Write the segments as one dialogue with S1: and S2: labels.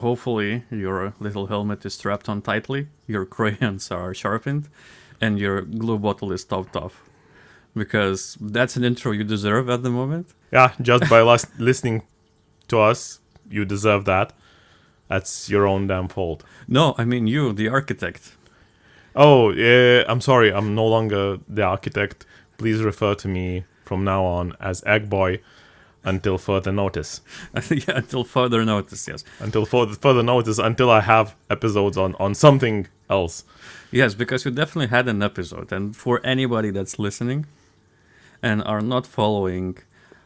S1: Hopefully, your little helmet is strapped on tightly, your crayons are sharpened, and your glue bottle is topped off. Because that's an intro you deserve at the moment.
S2: Yeah, just by listening to us, you deserve that. That's your own damn fault.
S1: No, I mean you, the architect.
S2: Oh, I'm sorry, I'm no longer the architect. Please refer to me from now on as Egg Boy until further notice.
S1: Yeah, until further notice, yes.
S2: Until further notice, until I have episodes on something else.
S1: Yes, because you definitely had an episode. And for anybody that's listening and are not following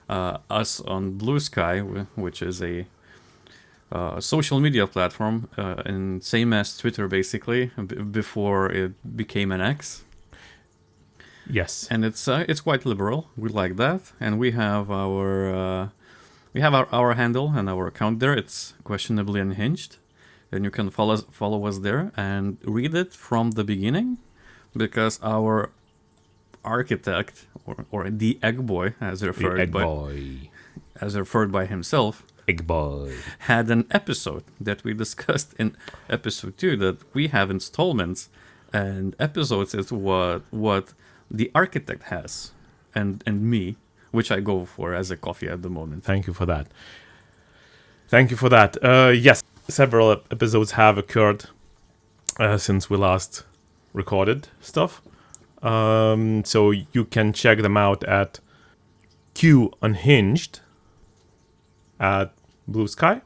S1: us on Blue Sky, which is a social media platform, and same as Twitter basically, before it became an X.
S2: Yes.
S1: And it's quite liberal. We like that, and we have our handle and our account there. It's Questionably Unhinged, and you can follow us there and read it from the beginning, because our architect or the Egg Boy, as referred by himself,
S2: Egg Boy
S1: had an episode that we discussed in episode 2 that we have installments, and episodes is what the architect has, and me, which I go for as a coffee at the moment.
S2: Thank you for that. Yes, several episodes have occurred since we last recorded stuff. So you can check them out at Q Unhinged at Blue Sky.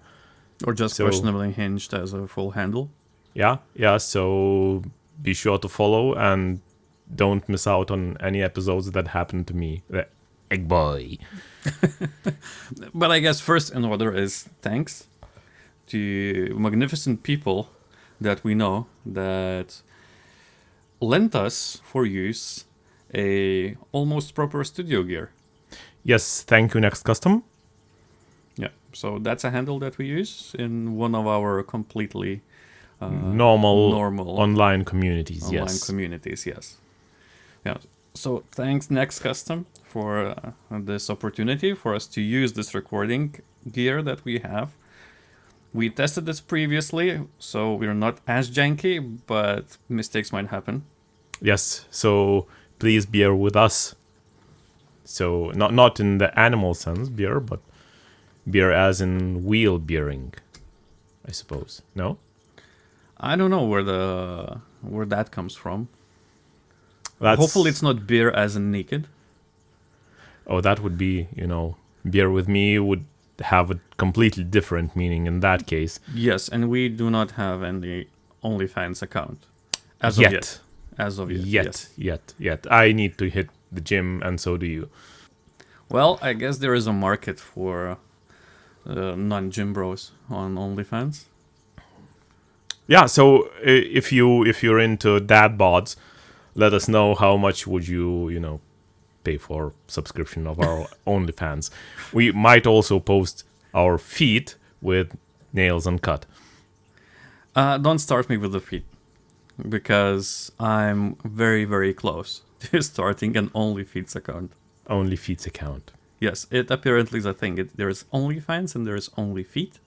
S1: Or just Questionably Unhinged as a full handle.
S2: Yeah. So be sure to follow and don't miss out on any episodes that happen to me. The Egg Boy.
S1: But I guess first in order is thanks to magnificent people that we know that lent us for use a almost proper studio gear.
S2: Yes, thank you, Next Custom.
S1: Yeah, so that's a handle that we use in one of our completely
S2: normal
S1: online
S2: communities.
S1: Yes. Yeah. So thanks Next Custom for this opportunity for us to use this recording gear that we have. We tested this previously, so we're not as janky, but mistakes might happen.
S2: Yes, so please bear with us. So not in the animal sense, beer, but beer as in wheel beering, I suppose. No?
S1: I don't know where that comes from. Hopefully it's not beer as in naked.
S2: Oh, that would be, beer with me would have a completely different meaning in that case.
S1: Yes, and we do not have any OnlyFans account. As of yet.
S2: I need to hit the gym, and so do you.
S1: Well, I guess there is a market for non-gym bros on OnlyFans.
S2: Yeah, so if you're into dad bods, let us know how much would you pay for subscription of our OnlyFans. We might also post our feet with nails uncut.
S1: Don't start me with the feet, because I'm very, very close to starting an OnlyFeeds account.
S2: OnlyFeeds account.
S1: Yes, it apparently is a thing. There's OnlyFans and there's OnlyFeet.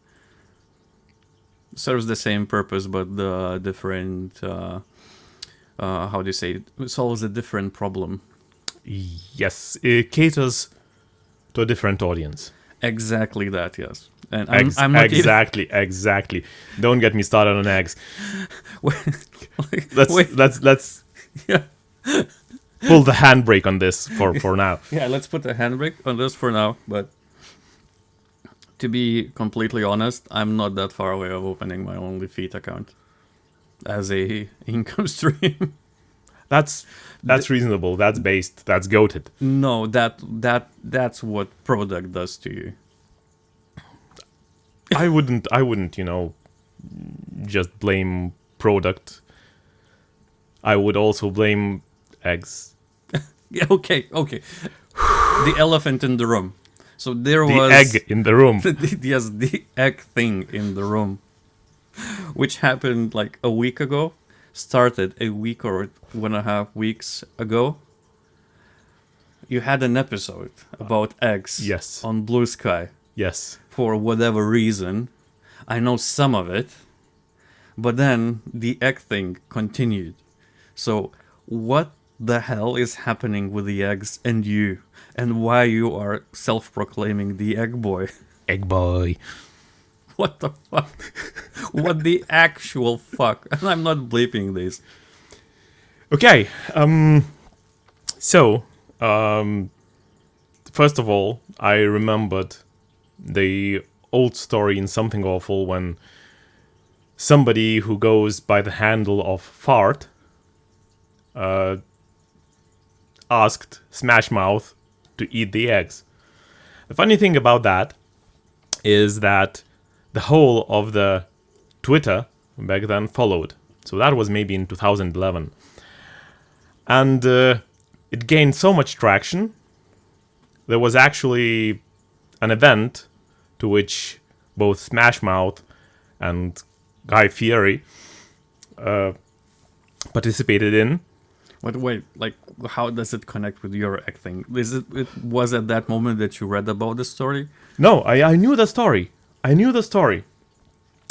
S1: Serves the same purpose, but the different... how do you say? It solves a different problem.
S2: Yes, it caters to a different audience.
S1: Exactly that, yes. And
S2: I'm not exactly. Don't get me started on eggs. Let's
S1: yeah.
S2: pull the handbrake on this for now.
S1: Yeah, let's put the handbrake on this for now. But to be completely honest, I'm not that far away of opening my OnlyFeet account as a income stream.
S2: That's reasonable. That's based. That's goated.
S1: No, that's what product does to you.
S2: I wouldn't, just blame product. I would also blame eggs.
S1: Yeah, okay. The elephant in the room. So there
S2: was...
S1: The
S2: egg in the room.
S1: Yes, the egg thing in the room. Which happened like a week ago. Started a week or 1.5 weeks ago. You had an episode about eggs.
S2: Yes.
S1: On Blue Sky.
S2: Yes.
S1: For whatever reason. I know some of it, but then the egg thing continued. So, what the hell is happening with the eggs and you? And why you are self-proclaiming the egg boy?
S2: Egg boy.
S1: What the fuck? What the actual fuck? And I'm not bleeping this.
S2: Okay. So, first of all, I remembered the old story in Something Awful when somebody who goes by the handle of Fart asked Smash Mouth to eat the eggs. The funny thing about that is that the whole of the Twitter back then followed. So that was maybe in 2011. And it gained so much traction. There was actually an event to which both Smash Mouth and Guy Fieri participated in.
S1: But wait, like, how does it connect with your egg thing? It was at that moment that you read about the story?
S2: No, I knew the story. I knew the story.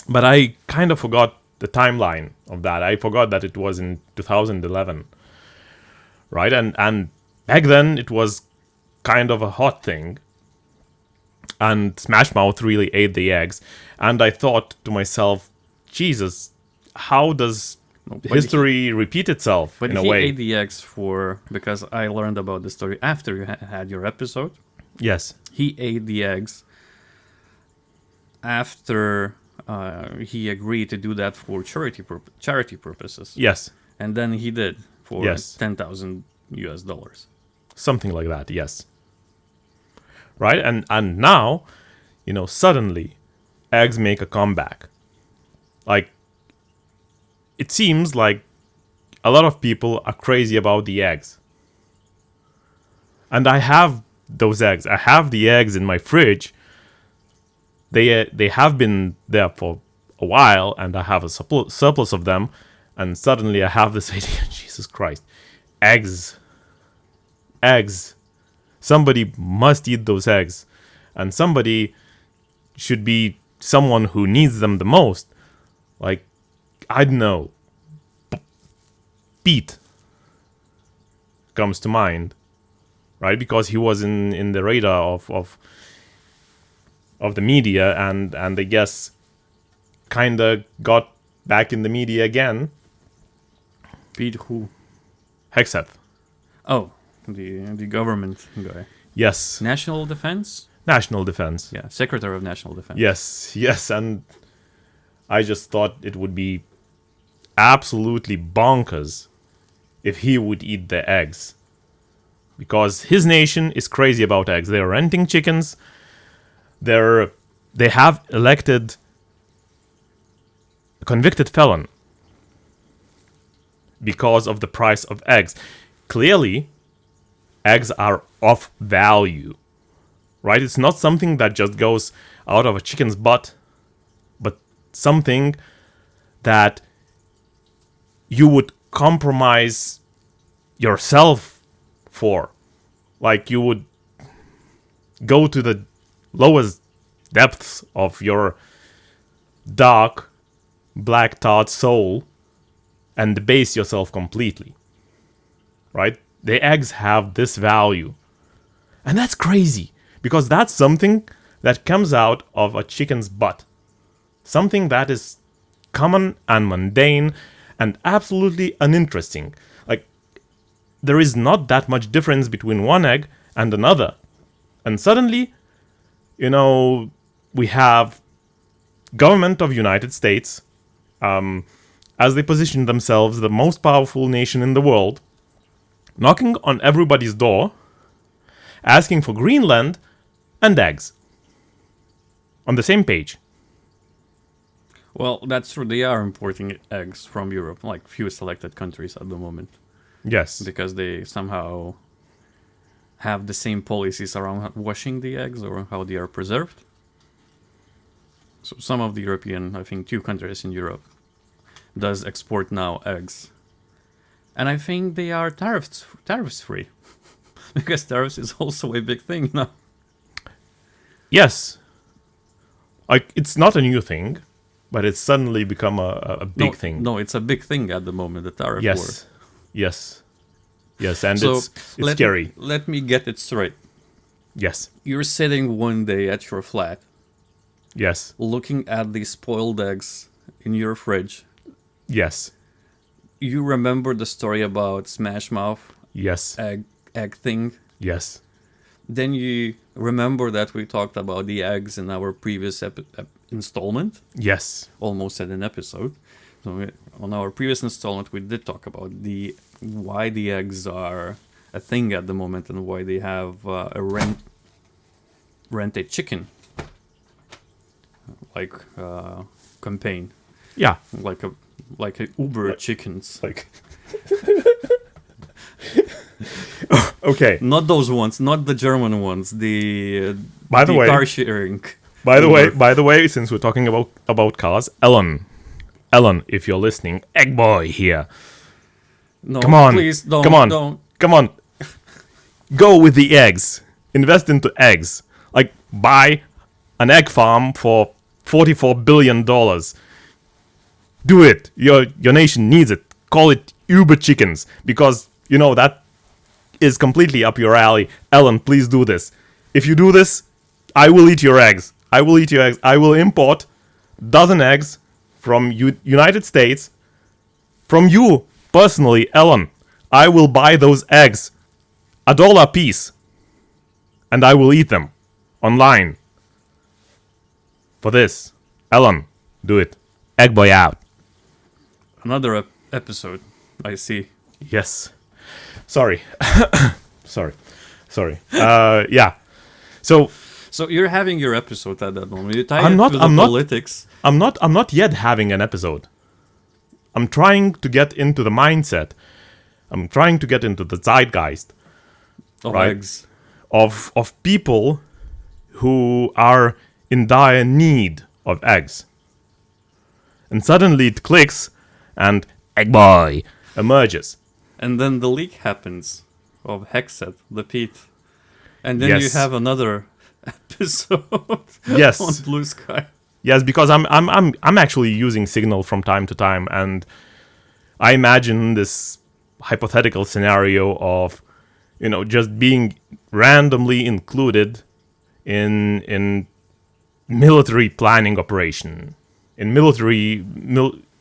S2: But I kind of forgot the timeline of that. I forgot that it was in 2011. Right? And back then it was kind of a hot thing. And Smash Mouth really ate the eggs. And I thought to myself, Jesus, how does history repeat itself
S1: But
S2: in a
S1: he
S2: way?
S1: ate the eggs because I learned about the story after you had your episode.
S2: Yes.
S1: He ate the eggs after he agreed to do that for charity purposes.
S2: Yes.
S1: And then he did for
S2: Yes.
S1: 10,000 US dollars.
S2: Something like that, yes. Right? And now, suddenly eggs make a comeback. Like, it seems like a lot of people are crazy about the eggs. And I have those eggs. I have the eggs in my fridge. They have been there for a while, and I have a surplus of them. And suddenly I have this idea, Jesus Christ, eggs. Somebody must eat those eggs. And somebody should be someone who needs them the most. Like, I don't know. Pete comes to mind, right? Because he was in the radar of the media, and I guess kind of got back in the media again.
S1: Pete who?
S2: Hegseth.
S1: Oh, the government guy.
S2: Yes.
S1: National Defense?
S2: National Defense.
S1: Yeah, Secretary of National Defense.
S2: Yes, and I just thought it would be absolutely bonkers if he would eat the eggs. Because his nation is crazy about eggs. They're renting chickens. They have elected a convicted felon because of the price of eggs. Clearly, eggs are of value, right? It's not something that just goes out of a chicken's butt, but something that you would compromise yourself for. Like, you would go to the lowest depths of your dark, black thought soul and debase yourself completely. Right? The eggs have this value. And that's crazy, because that's something that comes out of a chicken's butt. Something that is common and mundane and absolutely uninteresting. Like, there is not that much difference between one egg and another. And suddenly, we have government of United States, as they position themselves the most powerful nation in the world, knocking on everybody's door, asking for Greenland and eggs. On the same page.
S1: Well, that's true. They are importing eggs from Europe, like few selected countries at the moment.
S2: Yes.
S1: Because they somehow have the same policies around washing the eggs or how they are preserved. So some of the European, I think 2 countries in Europe, does export now eggs. And I think they are tariffs free. Because tariffs is also a big thing now.
S2: Yes. Like, it's not a new thing, but it's suddenly become a big thing.
S1: No, it's a big thing at the moment, the tariff war.
S2: Yes. Yes. Yes, and
S1: So
S2: it's scary.
S1: Let me get it straight.
S2: Yes.
S1: You're sitting one day at your flat,
S2: Yes.
S1: looking at the spoiled eggs in your fridge.
S2: Yes.
S1: You remember the story about Smash Mouth
S2: Yes.
S1: egg thing.
S2: Yes.
S1: Then you remember that we talked about the eggs in our previous installment,
S2: Yes.
S1: almost at an episode. So on our previous installment, we did talk about why the eggs are a thing at the moment and why they have a rent a chicken like campaign,
S2: Yeah.
S1: like a Uber chickens.
S2: Like. Okay.
S1: Not those ones, not the German ones.
S2: By the way,
S1: car sharing.
S2: By the way, since we're talking about cars, Ellen, if you're listening, egg boy here.
S1: No,
S2: Come on,
S1: please don't.
S2: Come on. Go with the eggs. Invest into eggs. Like, buy an egg farm for $44 billion. Do it. Your nation needs it. Call it Uber Chickens, because that is completely up your alley. Ellen, please do this. If you do this, I will eat your eggs. I will import dozen eggs from United States. From you, personally, Ellen. I will buy those eggs $1 a piece. And I will eat them. Online. For this. Ellen, do it. Egg boy out.
S1: Another episode, I see.
S2: Yes. Sorry. Sorry. Yeah.
S1: So you're having your episode at that moment. You tie
S2: I'm
S1: it
S2: not.
S1: to the politics.
S2: I'm not yet having an episode. I'm trying to get into the mindset. I'm trying to get into the zeitgeist
S1: Of
S2: right?
S1: eggs.
S2: of people who are in dire need of eggs. And suddenly it clicks, and egg boy emerges.
S1: And then the leak happens of Hexet, the Pete. And then
S2: Yes.
S1: you have another episode
S2: Yes.
S1: on Blue Sky.
S2: Yes, because I'm actually using Signal from time to time, and I imagine this hypothetical scenario of, just being randomly included in military planning operation, in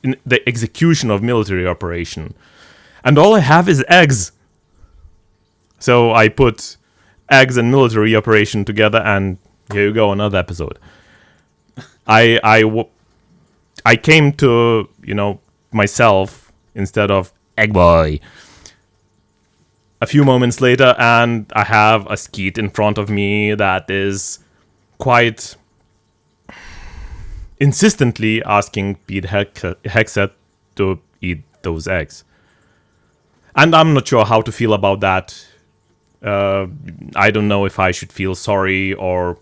S2: in the execution of military operation, and all I have is eggs. So I put eggs and military operation together, and here you go, another episode. I came to, myself instead of egg boy a few moments later, and I have a skeet in front of me that is quite insistently asking Pete Hexet to eat those eggs. And I'm not sure how to feel about that. I don't know if I should feel sorry or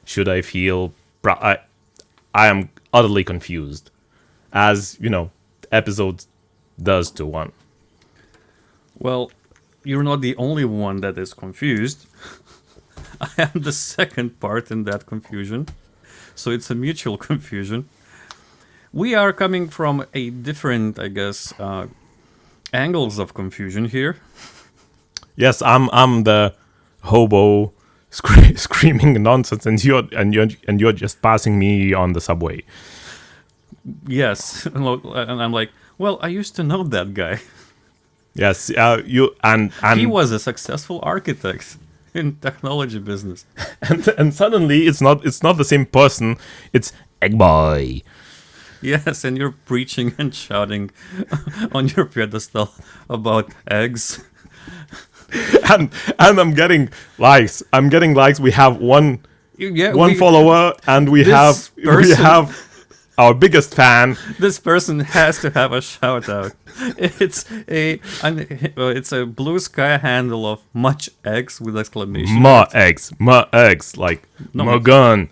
S2: should I feel... I am utterly confused, as, episodes does to one.
S1: Well, you're not the only one that is confused. I am the second part in that confusion. So it's a mutual confusion. We are coming from a different, I guess, angles of confusion here.
S2: Yes, I'm the hobo screaming nonsense, and you're just passing me on the subway.
S1: Yes, and I'm like, well, I used to know that guy.
S2: Yes, you and
S1: He was a successful architect in technology business.
S2: and suddenly it's not the same person. It's egg boy.
S1: Yes, and you're preaching and shouting on your pedestal about eggs.
S2: and I'm getting likes. We have one follower, and we have our biggest fan.
S1: This person has to have a shout out. It's a Blue Sky handle of much eggs with exclamation.
S2: Ma eggs, like
S1: No,
S2: gun.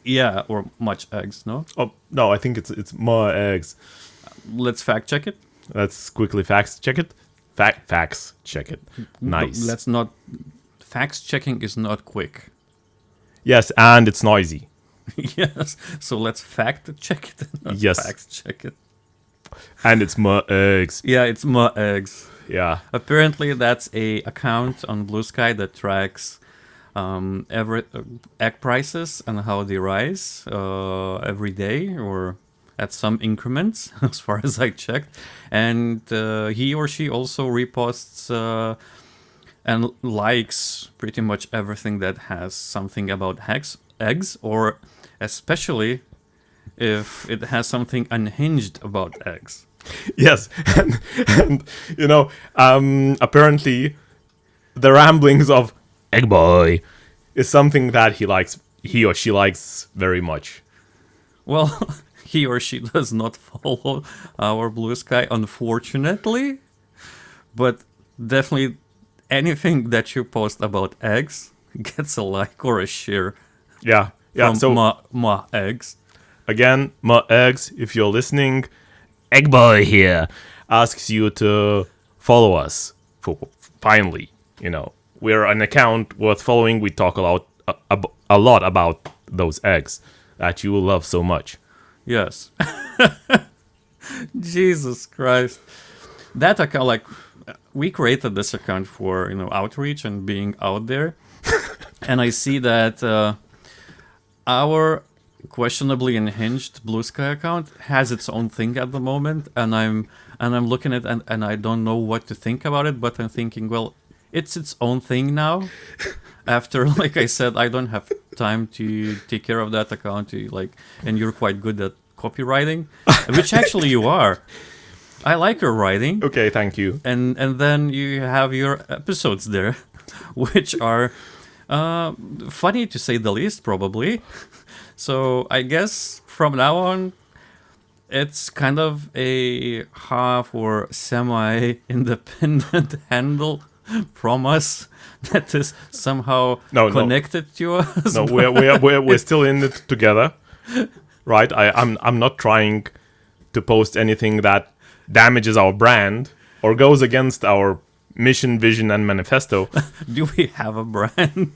S1: Yeah, or much eggs. No,
S2: Oh no, I think it's ma eggs.
S1: let's fact check it.
S2: Let's quickly facts check it. Facts check it. Nice.
S1: Let's not. Facts checking is not quick.
S2: Yes, and it's noisy.
S1: Yes. So let's fact check it. Not
S2: Yes.
S1: fact check it.
S2: And it's my eggs.
S1: Yeah, it's my eggs.
S2: Yeah.
S1: Apparently, that's a account on Blue Sky that tracks every egg prices and how they rise every day or at some increments, as far as I checked. And he or she also reposts and likes pretty much everything that has something about eggs, or especially if it has something unhinged about eggs.
S2: Yes. And apparently the ramblings of Egg Boy is something that he or she likes very much.
S1: Well, he or she does not follow our Blue Sky, unfortunately, but definitely anything that you post about eggs gets a like or a share
S2: Yeah. Yeah.
S1: from
S2: So
S1: ma eggs.
S2: again, my eggs, if you're listening, Egg Boy here asks you to follow us. Finally, we're an account worth following. We talk a lot about those eggs that you love so much.
S1: Yes. Jesus Christ. That account, like, we created this account for, outreach and being out there. And I see that our questionably unhinged Blue Sky account has its own thing at the moment, and I'm looking at it and I don't know what to think about it, but I'm thinking, well, it's its own thing now. After, like I said, I don't have time to take care of that account, and you're quite good at copywriting, which actually you are. I like your writing.
S2: Okay, thank you.
S1: And then you have your episodes there, which are funny to say the least, probably. So I guess from now on, it's kind of a half or semi-independent handle from us that is somehow
S2: No.
S1: connected to us.
S2: No, we're still in it together, right? I'm not trying to post anything that damages our brand or goes against our mission, vision, and manifesto.
S1: Do we have a brand?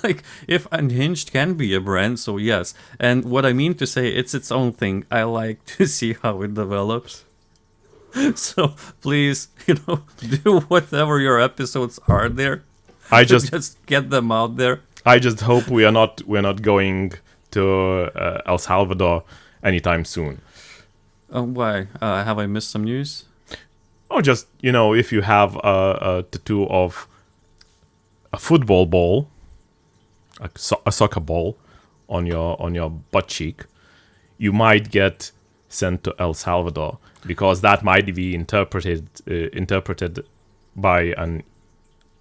S1: Like, if Unhinged can be a brand, so yes. And what I mean to say, it's its own thing. I like to see how it develops. So please, do whatever your episodes are there.
S2: I just
S1: get them out there.
S2: hope we're not going to El Salvador anytime soon.
S1: Why? Have I missed some news?
S2: Or just if you have a tattoo of a football ball, a soccer ball on your butt cheek, you might get sent to El Salvador, because that might be interpreted by an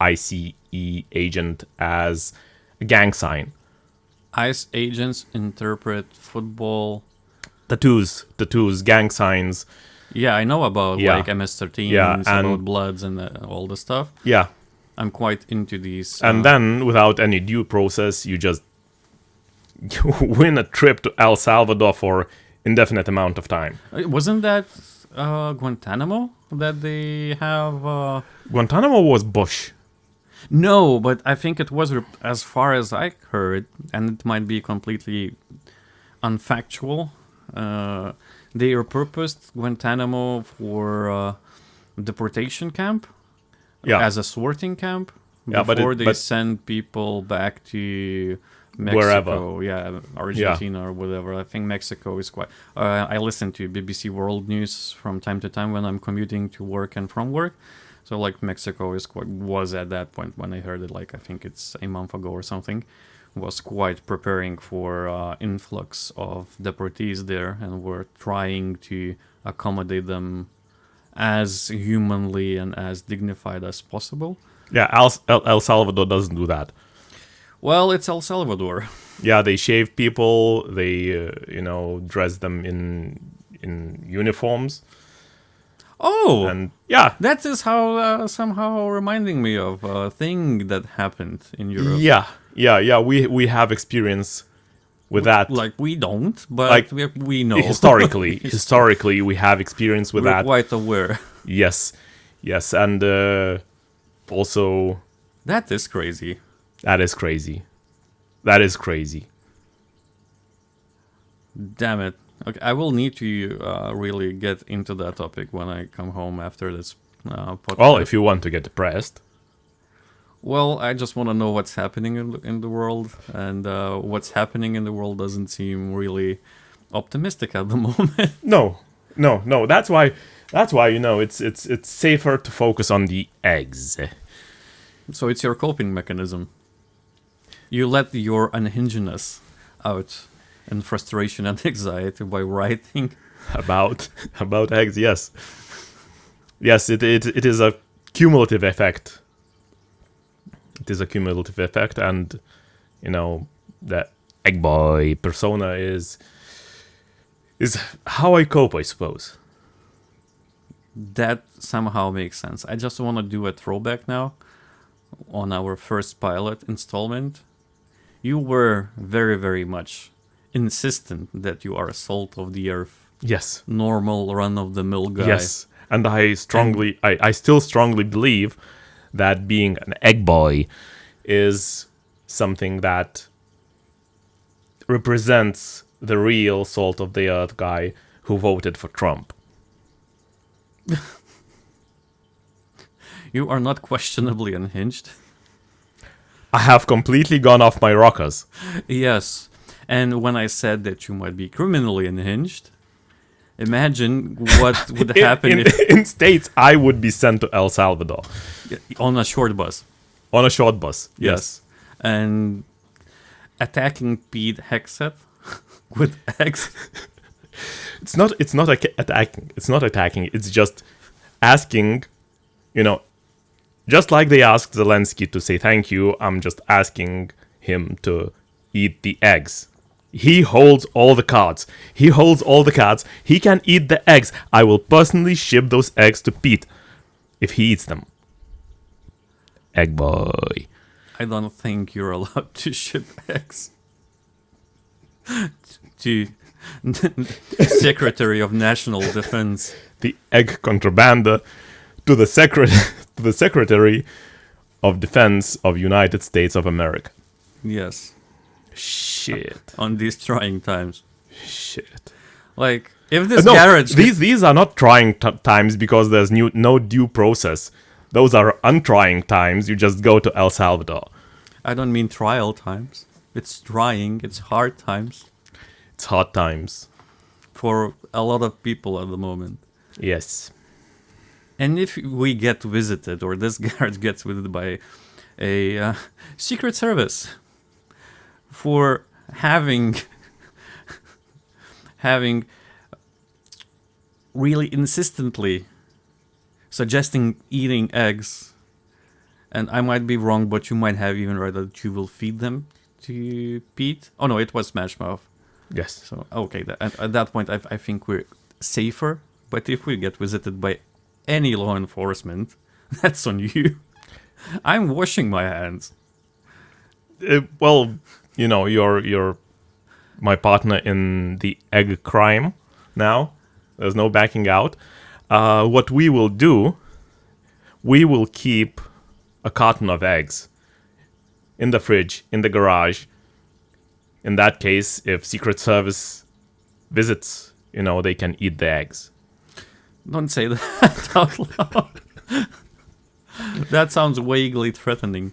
S2: ICE agent as a gang sign.
S1: ICE agents interpret football
S2: Tattoos, gang signs.
S1: Yeah, I know about
S2: Yeah.
S1: like MS-13s,
S2: Yeah, and-
S1: about Bloods and all the stuff.
S2: Yeah.
S1: I'm quite into these.
S2: And then, without any due process, you just win a trip to El Salvador for indefinite amount of time.
S1: Wasn't that Guantanamo that they have?
S2: Guantanamo was Bush.
S1: No, but I think it was, as far as I heard, and it might be completely unfactual. They repurposed Guantanamo for deportation camp,
S2: Yeah.
S1: as a sorting camp,
S2: Yeah, but
S1: before
S2: it-
S1: they
S2: but-
S1: send people back to Mexico,
S2: Wherever.
S1: yeah, Argentina or whatever. I think Mexico is quite. I listen to BBC World News from time to time when I'm commuting to work and from work. So like Mexico was at that point when I heard it, like I think it's a month ago or something, was quite preparing for influx of deportees there, and were trying to accommodate them as humanly and as dignified as possible.
S2: Yeah, El Salvador doesn't do that.
S1: Well, it's El Salvador.
S2: Yeah, they shave people. They dress them in uniforms.
S1: Oh,
S2: And yeah,
S1: that is how somehow reminding me of a thing that happened in Europe.
S2: yeah. We have experience with that.
S1: Like we don't, but
S2: Like,
S1: we know
S2: historically, we have experience with
S1: we're
S2: that.
S1: quite aware.
S2: Yes, and also
S1: That is crazy.
S2: that is crazy. That is crazy.
S1: Damn it. Okay, I will need to really get into that topic when I come home after this podcast.
S2: Well, if you want to get depressed.
S1: Well, I just want to know what's happening in the world, and what's happening in the world doesn't seem really optimistic at the moment.
S2: No. That's why it's safer to focus on the eggs.
S1: So it's your coping mechanism. You let your unhingedness out in frustration and anxiety by writing.
S2: about eggs, yes. Yes, it is a cumulative effect. It is a cumulative effect, and that egg boy persona is how I cope, I suppose.
S1: That somehow makes sense. I just want to do a throwback now on our first pilot installment. You were very, very much insistent that you are a salt of the earth,
S2: Yes.
S1: normal, run-of-the-mill guy.
S2: Yes. And I still strongly believe that being an egg boy is something that represents the real salt of the earth guy who voted for Trump.
S1: You are not questionably unhinged.
S2: I have completely gone off my rockers.
S1: Yes. And when I said that you might be criminally unhinged, imagine what would happen if
S2: In States, I would be sent to El Salvador
S1: on a short bus.
S2: on a short bus. Yes.
S1: And attacking Pete Hexet with eggs.
S2: It's not attacking. It's not attacking. It's just asking, just like they asked Zelensky to say thank you, I'm just asking him to eat the eggs. He holds all the cards. He holds all the cards. He can eat the eggs. I will personally ship those eggs to Pete if he eats them. Egg boy.
S1: I don't think you're allowed to ship eggs to Secretary of National Defense.
S2: The egg contrabander to the Secretary of Defense of United States of America.
S1: Yes,
S2: Shit.
S1: on these trying times.
S2: Shit.
S1: Like, if this
S2: No,
S1: garage...
S2: these are not trying times because there's no due process. Those are untrying times. You just go to El Salvador.
S1: I don't mean trial times. It's trying. It's hard times
S2: It's hard times.
S1: for a lot of people at the moment.
S2: Yes.
S1: And if we get visited, or this guard gets visited by a Secret Service for having really insistently suggesting eating eggs, and I might be wrong, but you might have even read that you will feed them to Pete. Oh no, it was Smash Mouth.
S2: Yes.
S1: So okay, at that point, I think we're safer. But if we get visited by any law enforcement, that's on you. I'm washing my hands.
S2: Well, you're my partner in the egg crime now. There's no backing out. What we will do, we will keep a carton of eggs in the fridge, in the garage. In that case, if Secret Service visits, they can eat the eggs.
S1: Don't say that out loud. That sounds vaguely threatening.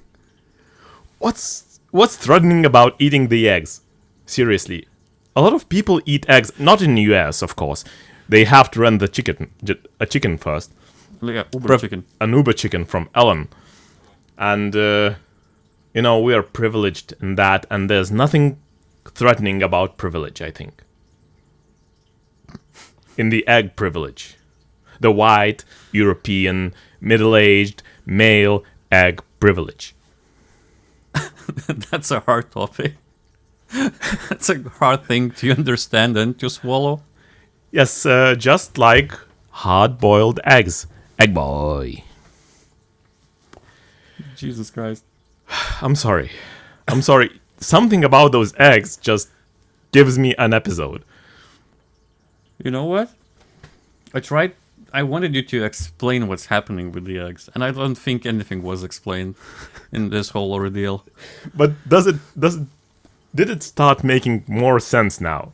S2: What's threatening about eating the eggs? Seriously. A lot of people eat eggs, not in the US, of course. They have to rent a chicken first.
S1: Like a Uber chicken.
S2: An Uber chicken from Ellen. And, we are privileged in that, and there's nothing threatening about privilege, I think. In the egg privilege. The white, European, middle-aged, male egg privilege.
S1: That's a hard topic. That's a hard thing to understand and to swallow.
S2: Yes, just like hard-boiled eggs. Egg boy.
S1: Jesus Christ.
S2: I'm sorry. Something about those eggs just gives me an episode.
S1: You know what? I wanted you to explain what's happening with the eggs, and I don't think anything was explained in this whole ordeal.
S2: But did it start making more sense now?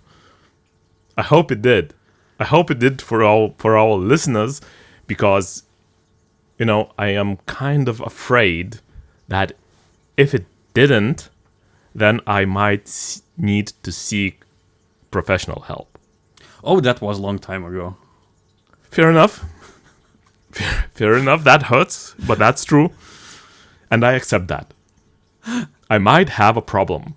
S2: I hope it did. I hope it did for our listeners, because I am kind of afraid that if it didn't, then I might need to seek professional help.
S1: Oh, that was a long time ago.
S2: Fair enough. Fair enough. That hurts, but that's true, and I accept that. I might have a problem.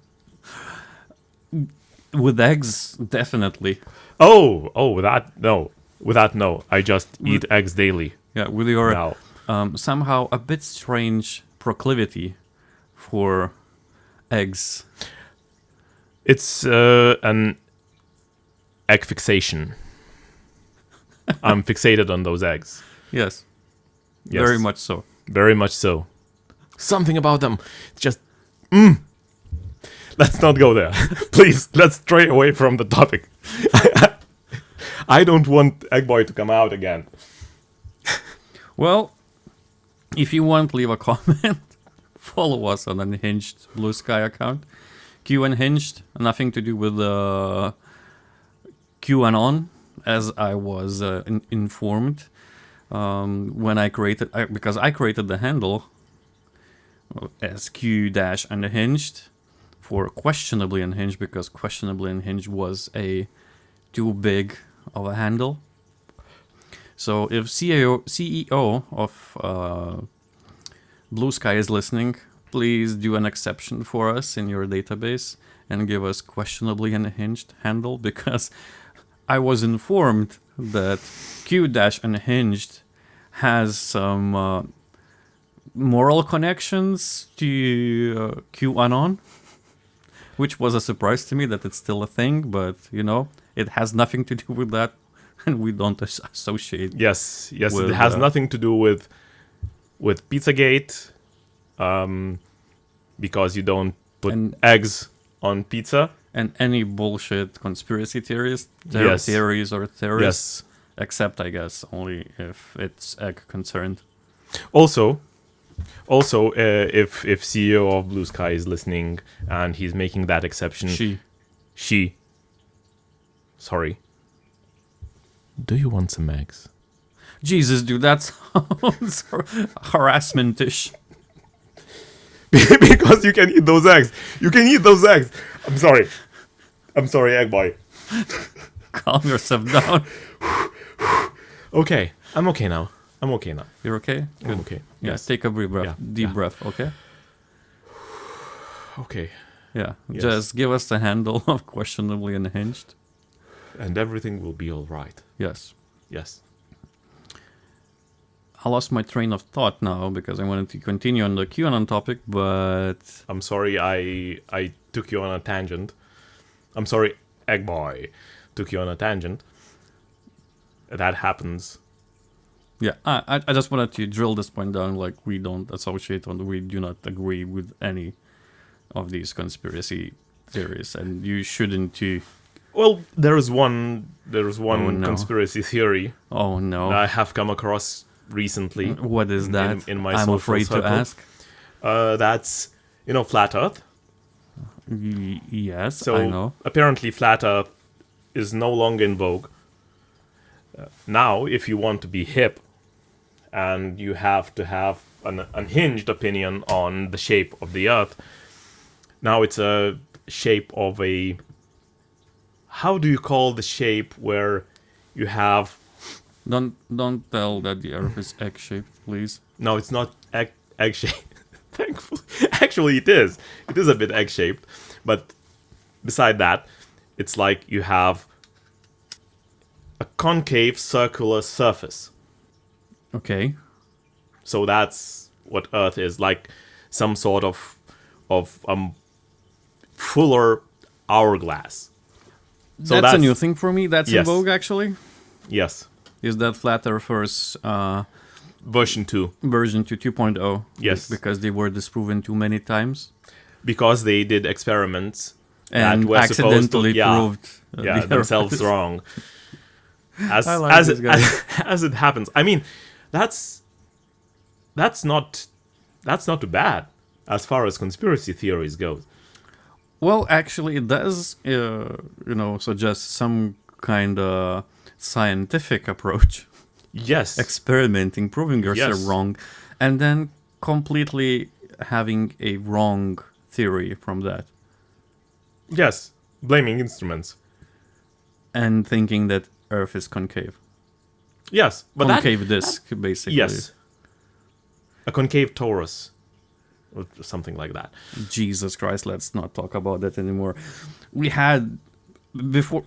S1: With eggs, definitely.
S2: With that, no. I just eat eggs daily.
S1: Yeah, with your
S2: Now.
S1: somehow a bit strange proclivity for eggs.
S2: It's an egg fixation. I'm fixated on those eggs.
S1: Yes,
S2: Yes.
S1: very much so.
S2: Very much so. Something about them. Just. Let's not go there. Please, let's stray away from the topic. I don't want Egg Boy to come out again.
S1: Well, if you want, leave a comment. Follow us on Unhinged Blue Sky account. Q Unhinged, nothing to do with QAnon, as I was informed when I created, because I created the handle as Q-Unhinged for Questionably Unhinged, because Questionably Unhinged was a too big of a handle. So if CEO of Blue Sky is listening, please do an exception for us in your database and give us Questionably Unhinged handle, because I was informed that Q-Unhinged has some moral connections to QAnon, which was a surprise to me that it's still a thing, but it has nothing to do with that, and we don't associate.
S2: Yes,
S1: with,
S2: it has nothing to do with Pizzagate, because you don't put eggs on pizza.
S1: And any bullshit conspiracy theories,
S2: Yes.
S1: theories or theorists,
S2: Yes.
S1: except, I guess, only if it's egg concerned.
S2: Also, if CEO of Blue Sky is listening and he's making that exception, she. Sorry. Do you want some eggs?
S1: Jesus, dude, that sounds harassment-ish.
S2: Because you can eat those eggs. You can eat those eggs. I'm sorry, Egg Boy.
S1: Calm yourself down.
S2: Okay, I'm okay now.
S1: You're okay?
S2: I'm okay.
S1: Yeah,
S2: Yes.
S1: take a deep breath.
S2: Yeah,
S1: Deep
S2: yeah.
S1: breath, okay?
S2: Okay.
S1: Yeah,
S2: Yes.
S1: just give us the handle of Questionably Unhinged.
S2: And everything will be all right.
S1: Yes.
S2: Yes.
S1: I lost my train of thought now because I wanted to continue on the QAnon topic, but
S2: I'm sorry I took you on a tangent. I'm sorry, Egg Boy took you on a tangent. That happens.
S1: yeah, I just wanted to drill this point down. Like, we don't associate we do not agree with any of these conspiracy theories, and you shouldn't too.
S2: Well, there's one
S1: Oh, no.
S2: conspiracy theory
S1: Oh no!
S2: that I have come across recently.
S1: What is that?
S2: In my
S1: I'm
S2: social
S1: afraid
S2: circle.
S1: to ask.
S2: That's flat Earth.
S1: Yes,
S2: So
S1: I know.
S2: apparently, flat Earth is no longer in vogue. Now, if you want to be hip, and you have to have an unhinged opinion on the shape of the Earth, now it's a shape of a. How do you call the shape where you have?
S1: Don't tell that the Earth is egg-shaped, please.
S2: No, it's not egg shaped. Thankfully, actually, it is. It is a bit egg shaped, but beside that, it's like you have a concave circular surface.
S1: Okay.
S2: So that's what Earth is, like some sort of fuller hourglass. So
S1: That's a new thing for me. That's in
S2: Yes.
S1: vogue, actually.
S2: Yes,
S1: Is that Flat Earthers
S2: version 2.
S1: version to 2.0?
S2: Yes.
S1: Because they were disproven too many times.
S2: Because they did experiments
S1: And
S2: that were supposed to
S1: accidentally proved the Earth
S2: themselves
S1: is-
S2: wrong. As
S1: I like
S2: as
S1: this
S2: it,
S1: guy.
S2: as it happens. I mean, that's not too bad as far as conspiracy theories go.
S1: Well, actually, it does, suggest some kind of scientific approach,
S2: Yes.
S1: experimenting, proving yourself
S2: Yes.
S1: wrong, and then completely having a wrong theory from that,
S2: Yes. Blaming instruments.
S1: and thinking that Earth is concave.
S2: Yes. But
S1: Concave disk, basically.
S2: yes. A concave torus. Or something like that.
S1: Jesus Christ, let's not talk about that anymore. We had, before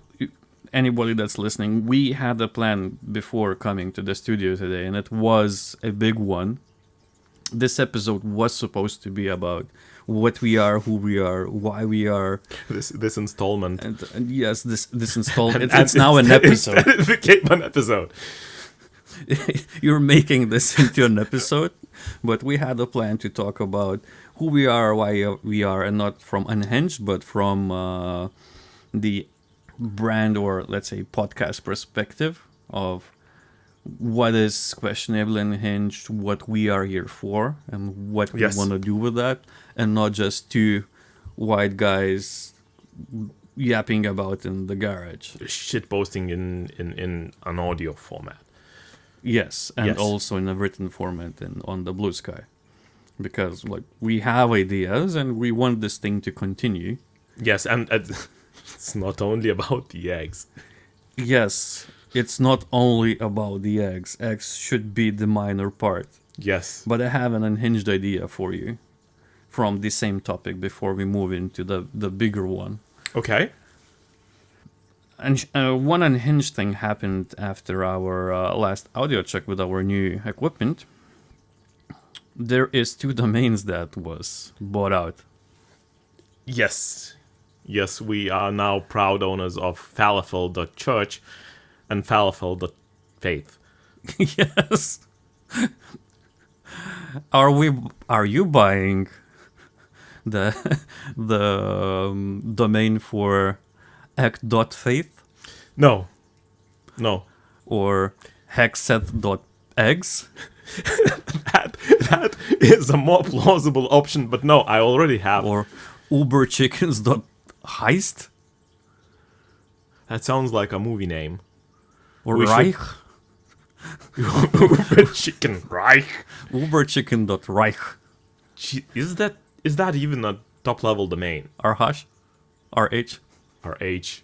S1: anybody that's listening, we had a plan before coming to the studio today, and it was a big one. This episode was supposed to be about what we are, who we are, why we are,
S2: This installment.
S1: and yes, this installment.
S2: And
S1: It's now an episode.
S2: It became an episode.
S1: You're making this into an episode, but we had a plan to talk about who we are, why we are, and not from Unhinged, but from the brand, or let's say podcast perspective of what is Questionably Unhinged, what we are here for, and what we
S2: Yes.
S1: want to do with that, and not just two white guys yapping about in the garage.
S2: Shit posting in an audio format.
S1: Yes, and
S2: Yes.
S1: also in a written format and on the Blue Sky, because like we have ideas and we want this thing to continue.
S2: Yes, and it's not only about the eggs.
S1: Yes, it's not only about the eggs. Eggs should be the minor part.
S2: Yes.
S1: But I have an unhinged idea for you from the same topic before we move into the bigger one.
S2: Okay.
S1: And one unhinged thing happened after our last audio check with our new equipment. There is 2 domains that was bought out.
S2: Yes. Yes, we are now proud owners of falafel.church and falafel.faith.
S1: Yes. Are you buying the domain for act.faith
S2: No. No.
S1: or hexeth.eggs?
S2: That is a more plausible option, but no, I already have.
S1: Or uberchickens.heist?
S2: That sounds like a movie name.
S1: Or
S2: We should-
S1: Reich?
S2: Chicken Reich.
S1: Uberchicken.reich?
S2: Is that even a top level domain?
S1: RH? RH?
S2: RH.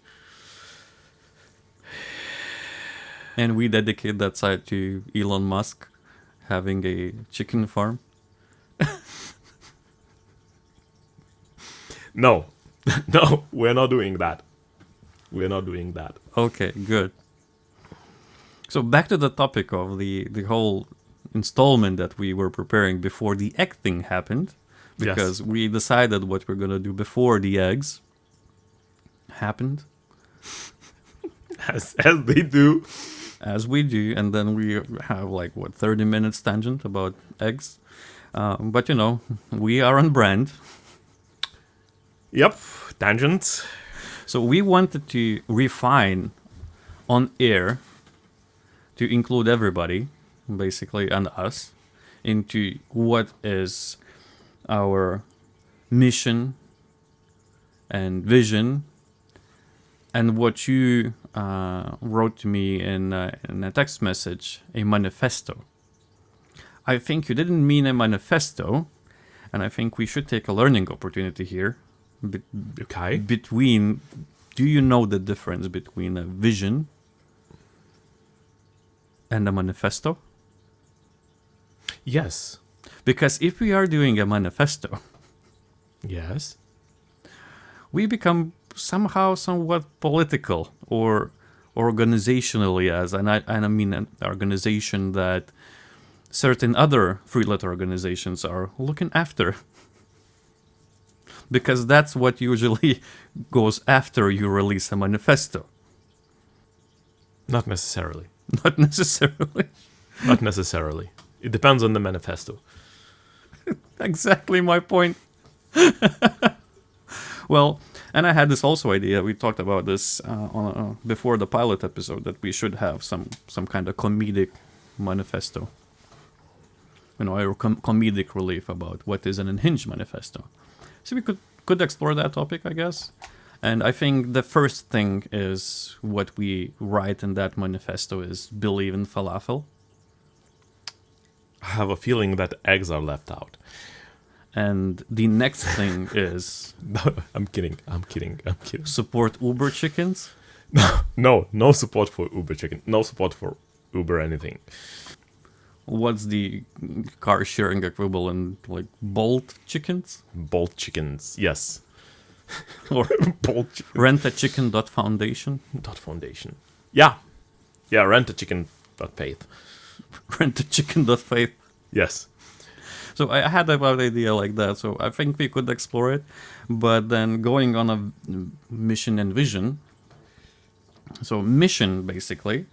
S1: And we dedicate that site to Elon Musk having a chicken farm.
S2: No. No, we're not doing that. We're not doing that.
S1: Okay, good. So back to the topic of the whole installment that we were preparing before the egg thing happened, because we decided what we're gonna do before the eggs happened,
S2: As they do.
S1: as we do, and then we have 30 minutes tangent about eggs. But we are on brand,
S2: Yep. Tangents.
S1: so we wanted to refine on air to include everybody, basically, and us, into what is our mission and vision, and what you wrote to me in a text message, a manifesto. I think you didn't mean a manifesto, and I think we should take a learning opportunity here.
S2: Okay.
S1: Do you know the difference between a vision and a manifesto?
S2: Yes.
S1: Because if we are doing a manifesto,
S2: Yes.
S1: we become somehow somewhat political or organizationally, and I mean an organization that certain other three-letter organizations are looking after. Because that's what usually goes after you release a manifesto.
S2: Not necessarily.
S1: Not necessarily.
S2: Not necessarily. It depends on the manifesto.
S1: Exactly my point. Well, and I had this also idea. We talked about this before the pilot episode, that we should have some kind of comedic manifesto. Or comedic relief about what is an unhinged manifesto. So we could explore that topic, I guess. And I think the first thing is what we write in that manifesto is believe in falafel.
S2: I have a feeling that eggs are left out.
S1: And the next thing is
S2: No, I'm kidding. I'm kidding. I'm kidding.
S1: support Uber chickens.
S2: No support for Uber chicken. No support for Uber anything.
S1: What's the car sharing equivalent? Like Bolt chickens?
S2: Bolt chickens. Yes.
S1: Or
S2: Bolt chicken.
S1: rentachicken.foundation?
S2: Dot foundation. Yeah. Yeah, rent a chicken dot faith.
S1: Rentachicken.faith.
S2: Yes.
S1: So I had an idea like that, so I think we could explore it. But then going on a mission and vision. So mission, basically,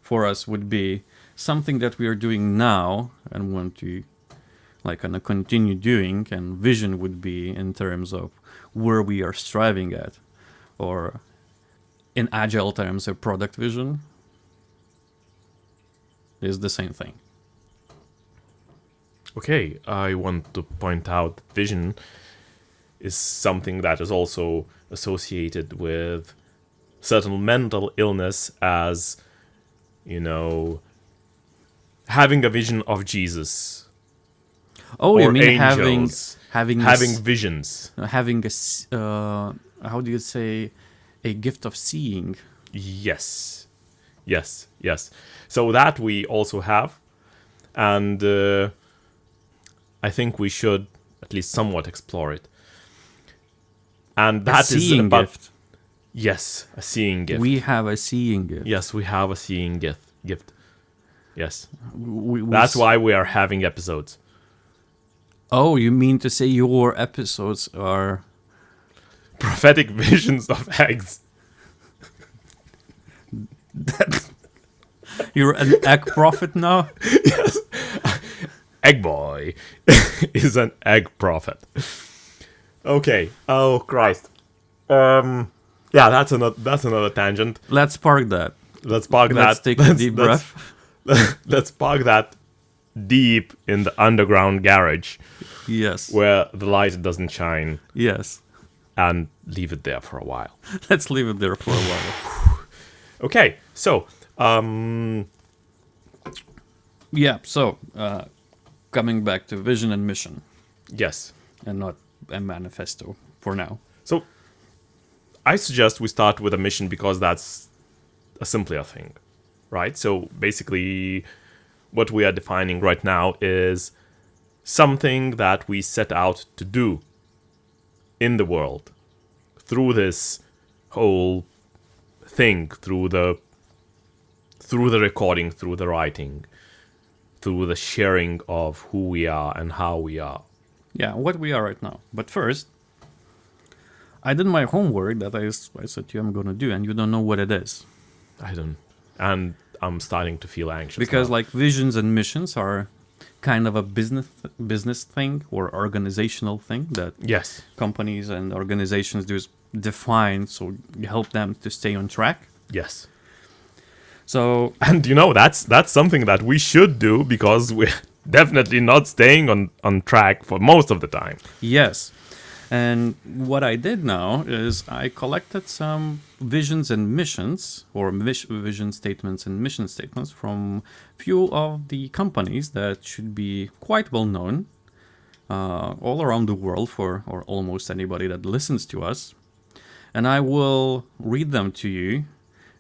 S1: for us would be something that we are doing now and want to kind of continue doing. And vision would be in terms of where we are striving at. Or in agile terms, a product vision is the same thing.
S2: Okay, I want to point out vision is something that is also associated with certain mental illness as, having a vision of Jesus.
S1: Oh, you
S2: or
S1: mean
S2: angels,
S1: having
S2: having visions.
S1: having how do you say, a gift of seeing?
S2: Yes. Yes. So that we also have. And I think we should at least somewhat explore it. And that
S1: A
S2: is
S1: seeing
S2: about...
S1: gift.
S2: Yes, a seeing gift.
S1: We have a seeing gift.
S2: Yes, we have a seeing gift. Yes.
S1: We
S2: That's why we are having episodes.
S1: Oh, you mean to say your episodes are...
S2: Prophetic visions of eggs.
S1: You're an egg prophet now?
S2: Yes. Egg boy is an egg prophet. Okay. Oh Christ. Yeah, that's another tangent.
S1: Let's park that.
S2: Let's park
S1: Let's
S2: that.
S1: take a deep breath.
S2: Let's park that deep in the underground garage
S1: Yes.
S2: where the light doesn't shine,
S1: Yes.
S2: and leave it there for a while.
S1: Let's leave it there for a while.
S2: Okay, so
S1: Yeah, so coming back to vision and mission,
S2: yes.
S1: and not a manifesto for now.
S2: So I suggest we start with a mission because that's a simpler thing, right? So basically, what we are defining right now is something that we set out to do in the world through this whole thing, through the recording, through the writing, through the sharing of who we are and how we are.
S1: Yeah, what we are right now. But first, I did my homework that I said to you I'm going to do, and you don't know what it is.
S2: I don't, and I'm starting to feel anxious
S1: Because
S2: now.
S1: visions and missions are kind of a business thing or organizational thing that
S2: Yes.
S1: companies and organizations do, is define, so you help them to stay on track.
S2: Yes.
S1: So
S2: And that's something that we should do because we're definitely not staying on track for most of the time.
S1: yes, and what I did now is I collected some visions and missions, or vision statements and mission statements from few of the companies that should be quite well known all around the world or almost anybody that listens to us. And I will read them to you,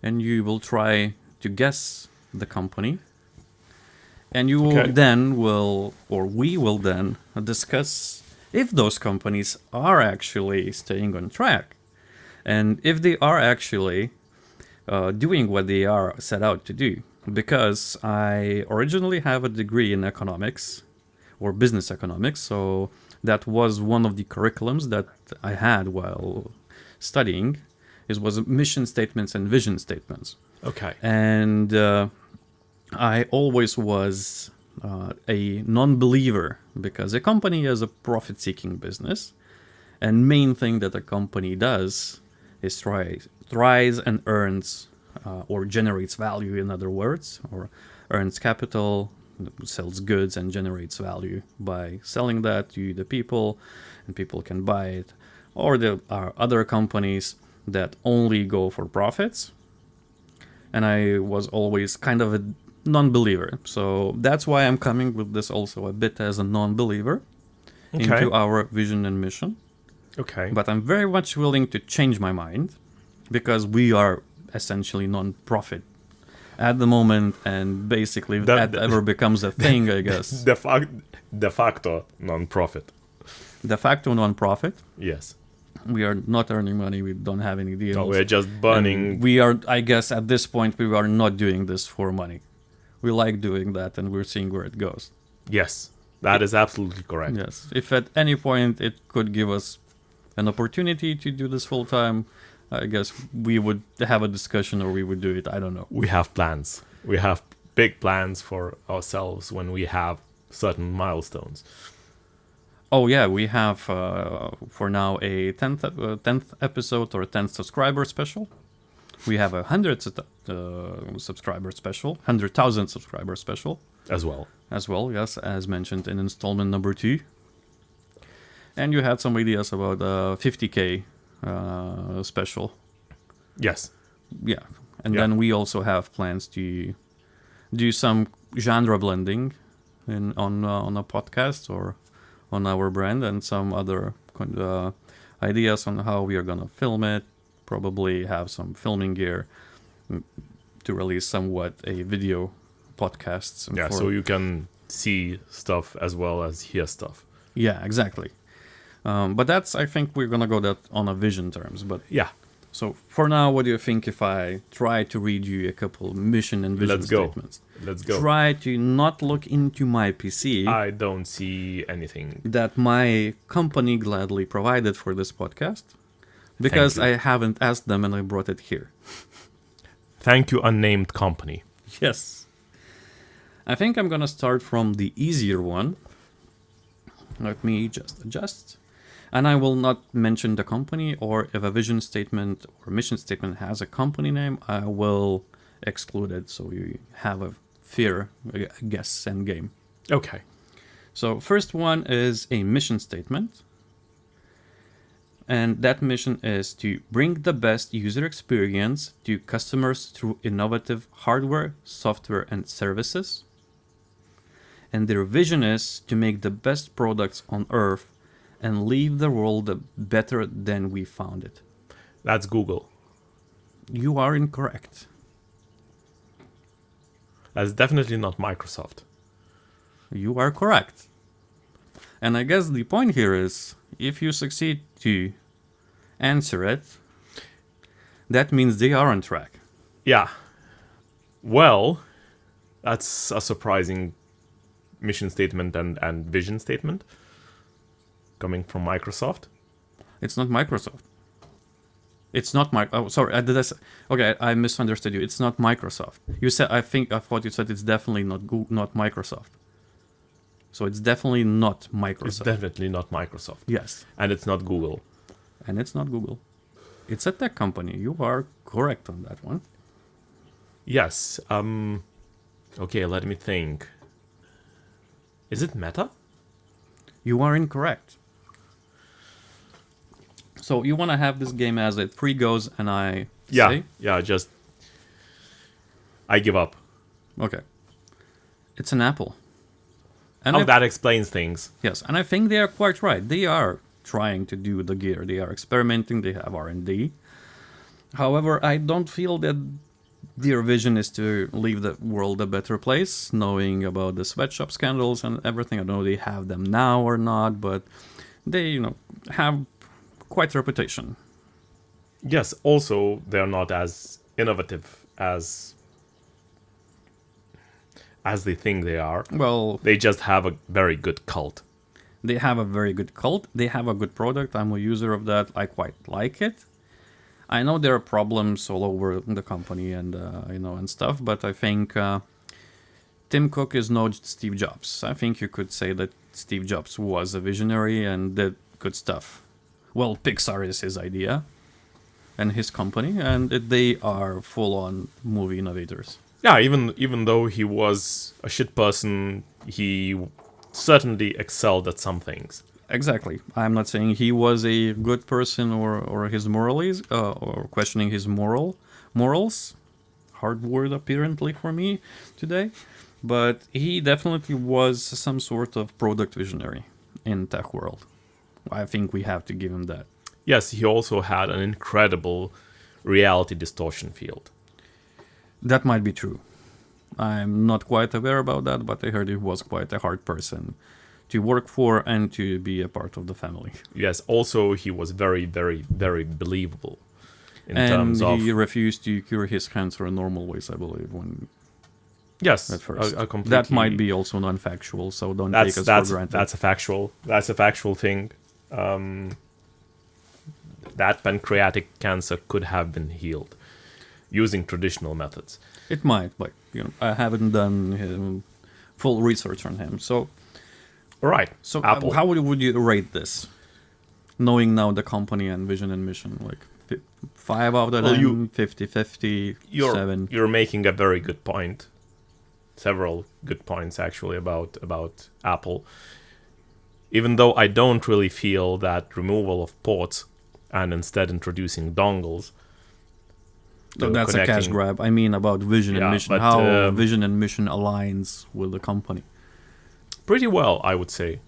S1: and you will try to guess the company. And you will we will then discuss if those companies are actually staying on track, and if they are actually doing what they are set out to do. Because I originally have a degree in economics or business economics, so that was one of the curriculums that I had while studying. It was mission statements and vision statements.
S2: Okay.
S1: And I always was a non-believer because a company is a profit-seeking business, and main thing that a company does is tries and earns or generates value, in other words, or earns capital, sells goods and generates value by selling that to the people, and people can buy it. Or there are other companies that only go for profits. And I was always kind of a non-believer. So that's why I'm coming with this also a bit as a non-believer
S2: Okay.
S1: into our vision and mission.
S2: Okay.
S1: But I'm very much willing to change my mind because we are essentially non-profit at the moment, and basically if that ever becomes a thing, I guess.
S2: De facto non-profit.
S1: De facto non-profit.
S2: Yes.
S1: We are not earning money. We don't have any deals.
S2: No, we're just burning.
S1: And we are, I guess, at this point, we are not doing this for money. We like doing that, and we're seeing where it goes.
S2: Yes, that is absolutely correct.
S1: Yes. If at any point it could give us an opportunity to do this full time, I guess we would have a discussion or we would do it. I don't know.
S2: We have plans. We have big plans for ourselves when we have certain milestones.
S1: Oh yeah, we have for now a 10th episode or a 10th subscriber special. We have a 100th subscriber special, 100,000 subscriber special
S2: As well.
S1: as well. Yes, as mentioned in installment number 2. And you had some ideas about 50k special.
S2: Yes.
S1: Yeah, and
S2: Yeah.
S1: then we also have plans to do some genre blending on a podcast or on our brand, and some other ideas on how we are gonna film it. Probably have some filming gear to release somewhat a video podcasts.
S2: Yeah, so you can see stuff as well as hear stuff.
S1: Yeah, exactly. But that's, I think we're gonna go that on a vision terms. But
S2: Yeah.
S1: so for now, what do you think if I try to read you a couple mission and vision
S2: Let's go.
S1: statements?
S2: Let's go.
S1: Try to not look into my PC
S2: I don't see anything.
S1: that my company gladly provided for this podcast, because
S2: Thank you.
S1: I haven't asked them and I brought it here.
S2: Thank you, unnamed company.
S1: Yes. I think I'm gonna start from the easier one. Let me just adjust. And I will not mention the company, or if a vision statement or mission statement has a company name, I will exclude it so you have a fair guess and game.
S2: Okay.
S1: So first one is a mission statement. And that mission is to bring the best user experience to customers through innovative hardware, software, and services. And their vision is to make the best products on Earth and leave the world better than we found it.
S2: That's Google.
S1: You are incorrect.
S2: That's definitely not Microsoft.
S1: You are correct. And I guess the point here is, if you succeed to answer it, that means they are on track.
S2: Yeah. Well, that's a surprising mission statement and vision statement coming from Microsoft.
S1: It's not Microsoft. It's not Oh, sorry. Okay, I misunderstood you. It's not Microsoft. You said. I thought you said it's definitely not Microsoft. So it's definitely not Microsoft.
S2: It's definitely not Microsoft.
S1: Yes.
S2: And it's not Google.
S1: And it's not Google. It's a tech company. You are correct on that one.
S2: Yes. Okay, let me think. Is it Meta?
S1: You are incorrect. So you want to have this game as it 3 goes, and I say?
S2: Yeah, just... I give up.
S1: Okay. It's an Apple. And
S2: That explains things.
S1: Yes, and I think they are quite right. They are trying to do the gear. They are experimenting. They have R&D. However, I don't feel that their vision is to leave the world a better place, knowing about the sweatshop scandals and everything. I don't know if they have them now or not, but they, have quite a reputation.
S2: Yes, also, they're not as innovative as they think they are.
S1: Well,
S2: They just have a very good cult.
S1: they have a very good cult. They have a good product. I'm a user of that. I quite like it. I know there are problems all over the company and and stuff, but I think Tim Cook is no Steve Jobs. I think you could say that Steve Jobs was a visionary and did good stuff. Well, Pixar is his idea and his company, and they are full-on movie innovators.
S2: Yeah, even though he was a shit person, he certainly excelled at some things.
S1: Exactly. I'm not saying he was a good person or his morals or questioning his morals. Hard word apparently for me today, but he definitely was some sort of product visionary in tech world. I think we have to give him that.
S2: Yes, he also had an incredible reality distortion field.
S1: That might be true. I'm not quite aware about that, but I heard he was quite a hard person to work for and to be a part of the family.
S2: Yes, also he was very, very, very believable in
S1: And
S2: terms of.
S1: he refused to cure his cancer in normal ways, I believe, when
S2: Yes,
S1: at first.
S2: a completely,
S1: That might be also non-factual, so don't take us for granted.
S2: That's a factual thing. That pancreatic cancer could have been healed using traditional methods.
S1: It might, but I haven't done full research on him. So,
S2: All right. Apple.
S1: how would you rate this? Knowing now the company and vision and mission, like 5 out of 10, 50-50, 7.
S2: You're making a very good point. Several good points actually about Apple. Even though I don't really feel that removal of ports and instead introducing dongles.
S1: So that's a cash grab. I mean about vision and mission. How vision and mission aligns with the company.
S2: Pretty well, I would say.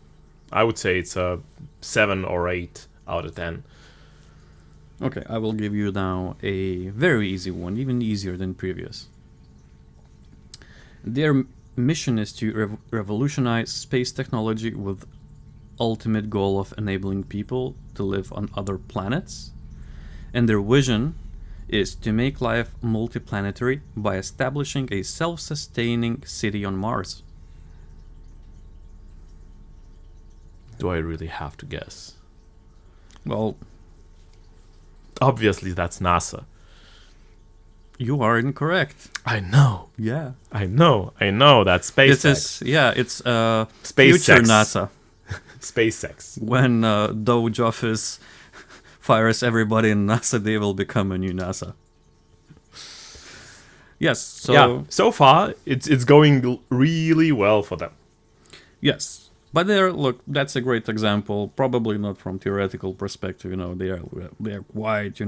S2: I would say it's a 7 or 8 out of 10.
S1: Okay, I will give you now a very easy one, even easier than previous. Their mission is to revolutionize space technology with ultimate goal of enabling people to live on other planets. And their vision is to make life multiplanetary by establishing a self-sustaining city on Mars.
S2: Do I really have to guess?
S1: Well,
S2: obviously that's NASA.
S1: You are incorrect.
S2: I know.
S1: Yeah.
S2: I know. That's SpaceX.
S1: It's
S2: SpaceX.
S1: future NASA.
S2: SpaceX.
S1: When Doge office fires everybody in NASA, they will become a new NASA. Yes. So
S2: yeah, so far it's going really well for them.
S1: Yes, but that's a great example. Probably not from theoretical perspective. They're quite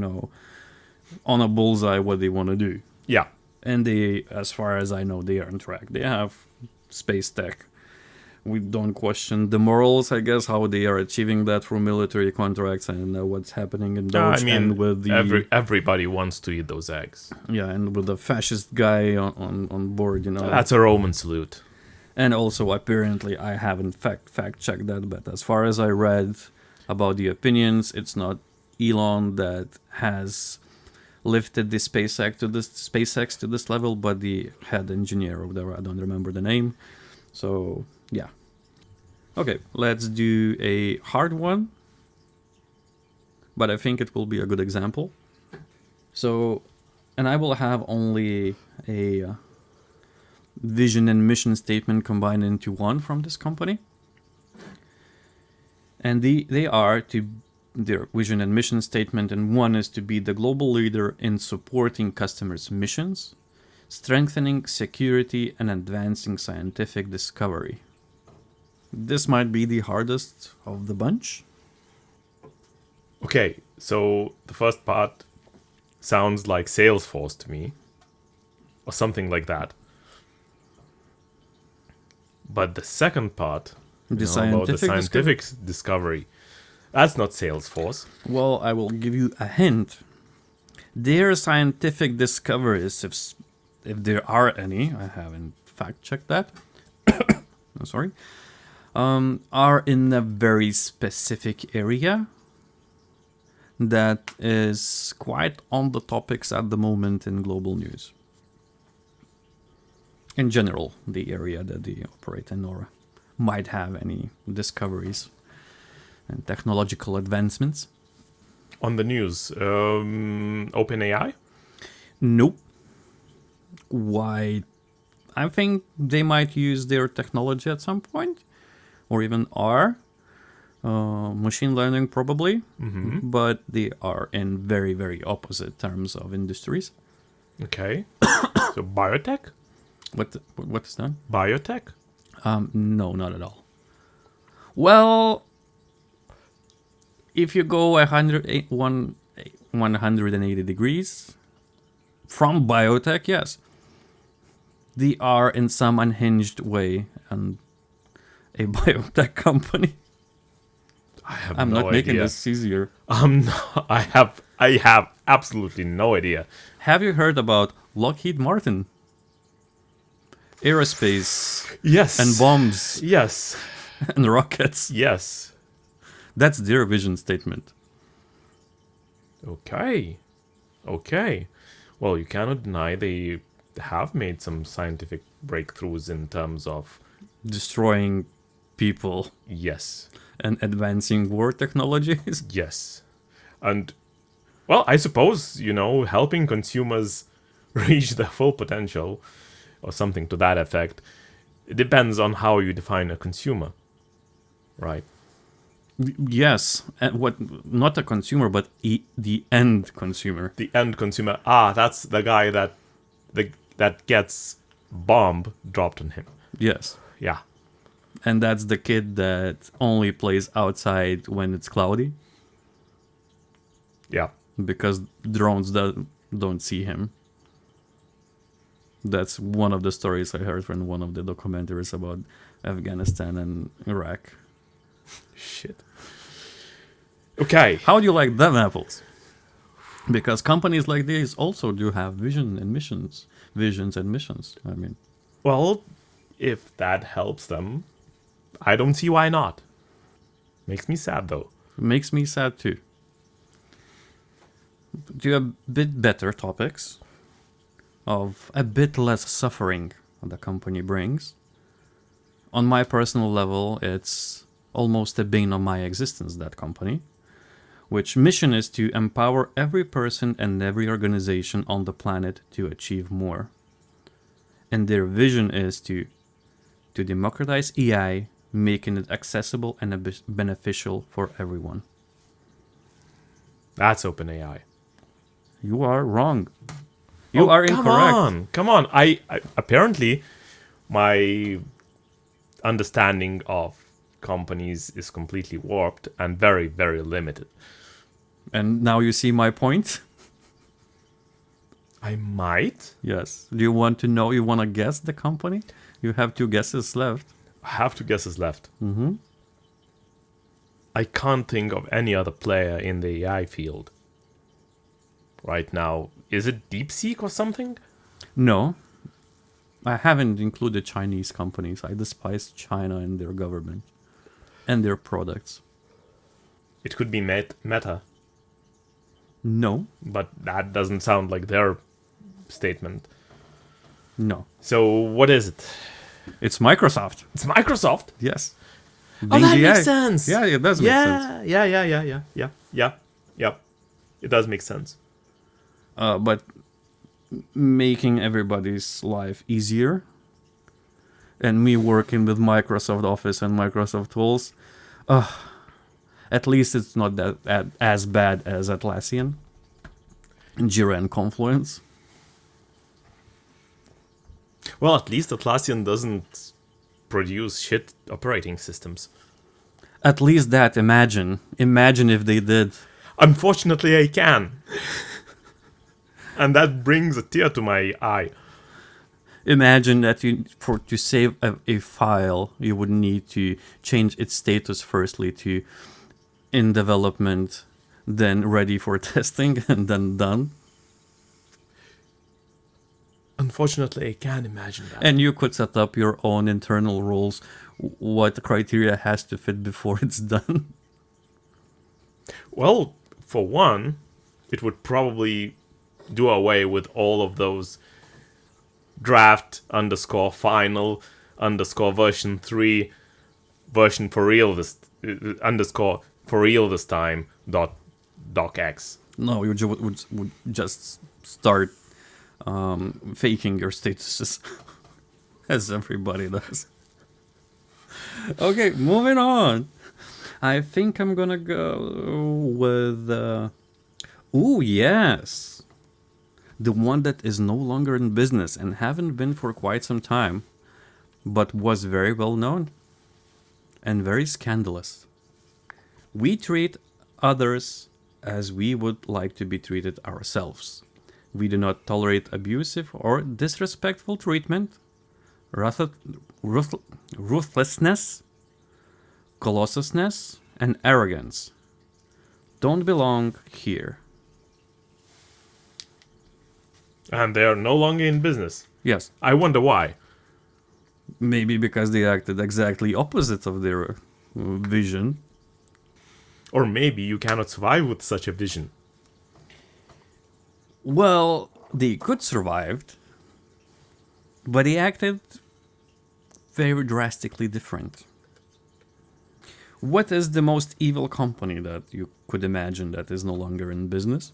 S1: on a bullseye what they want to do.
S2: Yeah,
S1: and they, as far as I know, they are on track. They have space tech. We don't question the morals, I guess, how they are achieving that through military contracts and what's happening in Doge. And with the
S2: everybody wants to eat those eggs.
S1: Yeah, and with the fascist guy on board,
S2: That's a Roman salute.
S1: And also, apparently, I haven't fact checked that, but as far as I read about the opinions, it's not Elon that has lifted the SpaceX to this level, but the head engineer or whatever, I don't remember the name. So yeah. Okay, let's do a hard one, but I think it will be a good example. So, and I will have only a vision and mission statement combined into one from this company. And they are their vision and mission statement, and one is to be the global leader in supporting customers' missions, strengthening security, and advancing scientific discovery. This might be the hardest of the bunch.
S2: Okay, so the first part sounds like Salesforce to me, or something like that. But the second part, about the scientific discovery, that's not Salesforce.
S1: Well, I will give you a hint. Their scientific discoveries, if there are any, I haven't fact-checked that, I'm sorry, are in a very specific area that is quite on the topics at the moment in global news. In general, the area that they operate in or might have any discoveries and technological advancements.
S2: On the news, OpenAI?
S1: Nope. Why? I think they might use their technology at some point, or even are. Machine learning probably, but they are in very, very opposite terms of industries.
S2: Okay. So biotech?
S1: What is that?
S2: Biotech?
S1: No, not at all. Well, if you go 180 degrees from biotech, yes, they are in some unhinged way and a biotech company.
S2: I have
S1: I'm
S2: no
S1: not making
S2: idea.
S1: this easier.
S2: I have absolutely no idea.
S1: Have you heard about Lockheed Martin? Aerospace
S2: Yes.
S1: and bombs
S2: Yes.
S1: and rockets.
S2: Yes.
S1: That's their vision statement.
S2: Okay. Okay. Well, you cannot deny they have made some scientific breakthroughs in terms of
S1: Destroying people
S2: yes.
S1: and advancing war technologies.
S2: Yes. And well, I suppose, helping consumers reach their full potential or something to that effect. It depends on how you define a consumer. Right?
S1: Yes, and what not a consumer, but the end consumer.
S2: The end consumer. That's the guy that gets bomb dropped on him.
S1: Yes,
S2: Yeah.
S1: and that's the kid that only plays outside when it's cloudy
S2: Yeah.
S1: because drones don't see him. That's one of the stories I heard from one of the documentaries about Afghanistan and Iraq.
S2: Shit. Okay.
S1: How do you like them apples? Because companies like these also do have visions and missions. I mean,
S2: Well, if that helps them, I don't see why not. Makes me sad though.
S1: it makes me sad too. Do you have a bit better topics of a bit less suffering the company brings? On my personal level, it's almost a bane of my existence, that company, which mission is to empower every person and every organization on the planet to achieve more. And their vision is to democratize AI, making it accessible and beneficial for everyone.
S2: That's OpenAI.
S1: You are wrong. You are incorrect.
S2: Come on. I apparently my understanding of companies is completely warped and very, very limited.
S1: And now you see my point?
S2: I might.
S1: Yes. Do you want to know? You want to guess the company? You have 2 guesses left.
S2: I have 2 guesses left.
S1: Mm-hmm.
S2: I can't think of any other player in the AI field right now. Is it DeepSeek or something?
S1: No. I haven't included Chinese companies. I despise China and their government and their products.
S2: It could be Meta,
S1: No.
S2: but that doesn't sound like their statement.
S1: No.
S2: So what is it?
S1: It's Microsoft.
S2: It's Microsoft.
S1: Yes.
S2: Oh,
S1: Being
S2: that
S1: the
S2: makes
S1: AI.
S2: sense.
S1: Yeah, it does make sense.
S2: Yeah. It does make sense.
S1: But making everybody's life easier, and me working with Microsoft Office and Microsoft tools, at least it's not that as bad as Atlassian, Jira, and Confluence.
S2: Well, at least Atlassian doesn't produce shit operating systems.
S1: At least that. Imagine if they did.
S2: Unfortunately, I can. And that brings a tear to my eye.
S1: Imagine that to save a file, you would need to change its status firstly to in development, then ready for testing, and then done.
S2: Unfortunately, I can't imagine that.
S1: And you could set up your own internal rules, what criteria has to fit before it's done.
S2: Well, for one, it would probably do away with all of those draft _ final _ version 3 version for real this _ for real this time docx.
S1: No, you would just start faking your statuses, as everybody does. Okay, moving on. I think I'm gonna go with... ooh, yes. The one that is no longer in business and haven't been for quite some time, but was very well known and very scandalous. We treat others as we would like to be treated ourselves. We do not tolerate abusive or disrespectful treatment, ruth- ruthlessness, colossusness, and arrogance. Don't belong here.
S2: And they are no longer in business.
S1: Yes,
S2: I wonder why.
S1: maybe because they acted exactly opposite of their vision.
S2: Or maybe you cannot survive with such a vision.
S1: Well, they could survive, but they acted very drastically different. What is the most evil company that you could imagine that is no longer in business?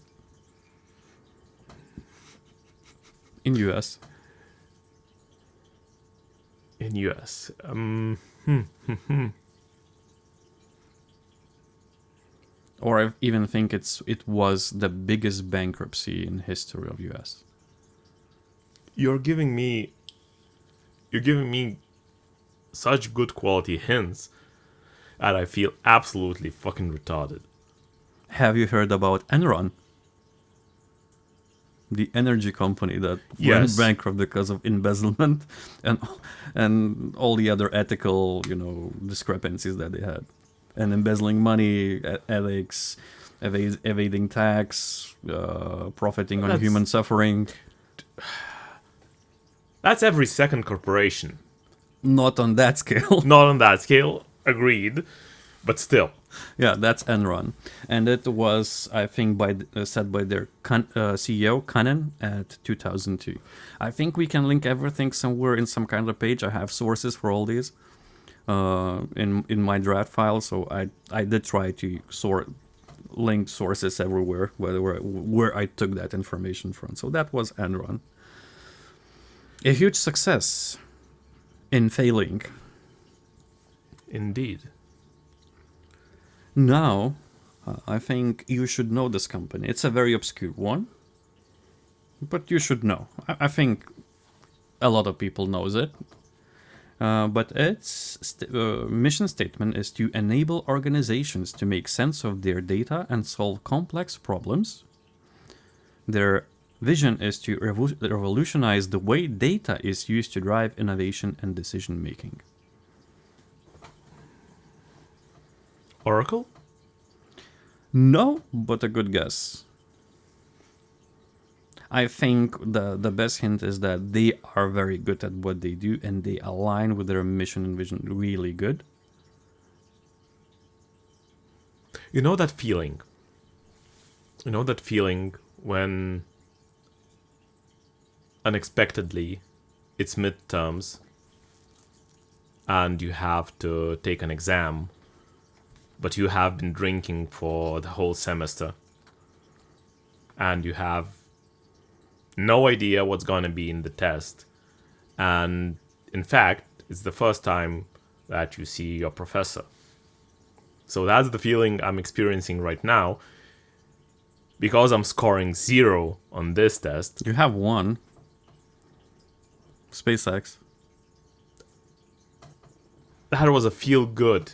S1: In US.
S2: In US.
S1: Or I even think it was the biggest bankruptcy in history of US.
S2: You're giving me such good quality hints that I feel absolutely fucking retarded.
S1: Have you heard about Enron? The energy company that
S2: Yes.
S1: went bankrupt because of embezzlement and all the other ethical, discrepancies that they had. And embezzling money, ethics, evading tax, profiting on
S2: That's-
S1: human suffering.
S2: That's every second corporation.
S1: Not on that scale.
S2: Not on that scale, agreed, but still.
S1: Yeah, that's Enron, and it was, I think, said by their CEO Cannon at 2002. I think we can link everything somewhere in some kind of page. I have sources for all these in my draft file, so I did try to link sources everywhere where I took that information from. So that was Enron, a huge success in failing.
S2: Indeed.
S1: Now, I think you should know this company. It's a very obscure one, but you should know. I think a lot of people knows it. But its mission statement is to enable organizations to make sense of their data and solve complex problems. Their vision is to revolutionize the way data is used to drive innovation and decision making.
S2: Oracle?
S1: No, but a good guess. I think the best hint is that they are very good at what they do and they align with their mission and vision really good.
S2: You know that feeling? You know that feeling when unexpectedly it's midterms and you have to take an exam, but you have been drinking for the whole semester and you have no idea what's going to be in the test. And in fact, it's the first time that you see your professor. So that's the feeling I'm experiencing right now. Because I'm scoring 0 on this test.
S1: You have one. SpaceX.
S2: That was a feel good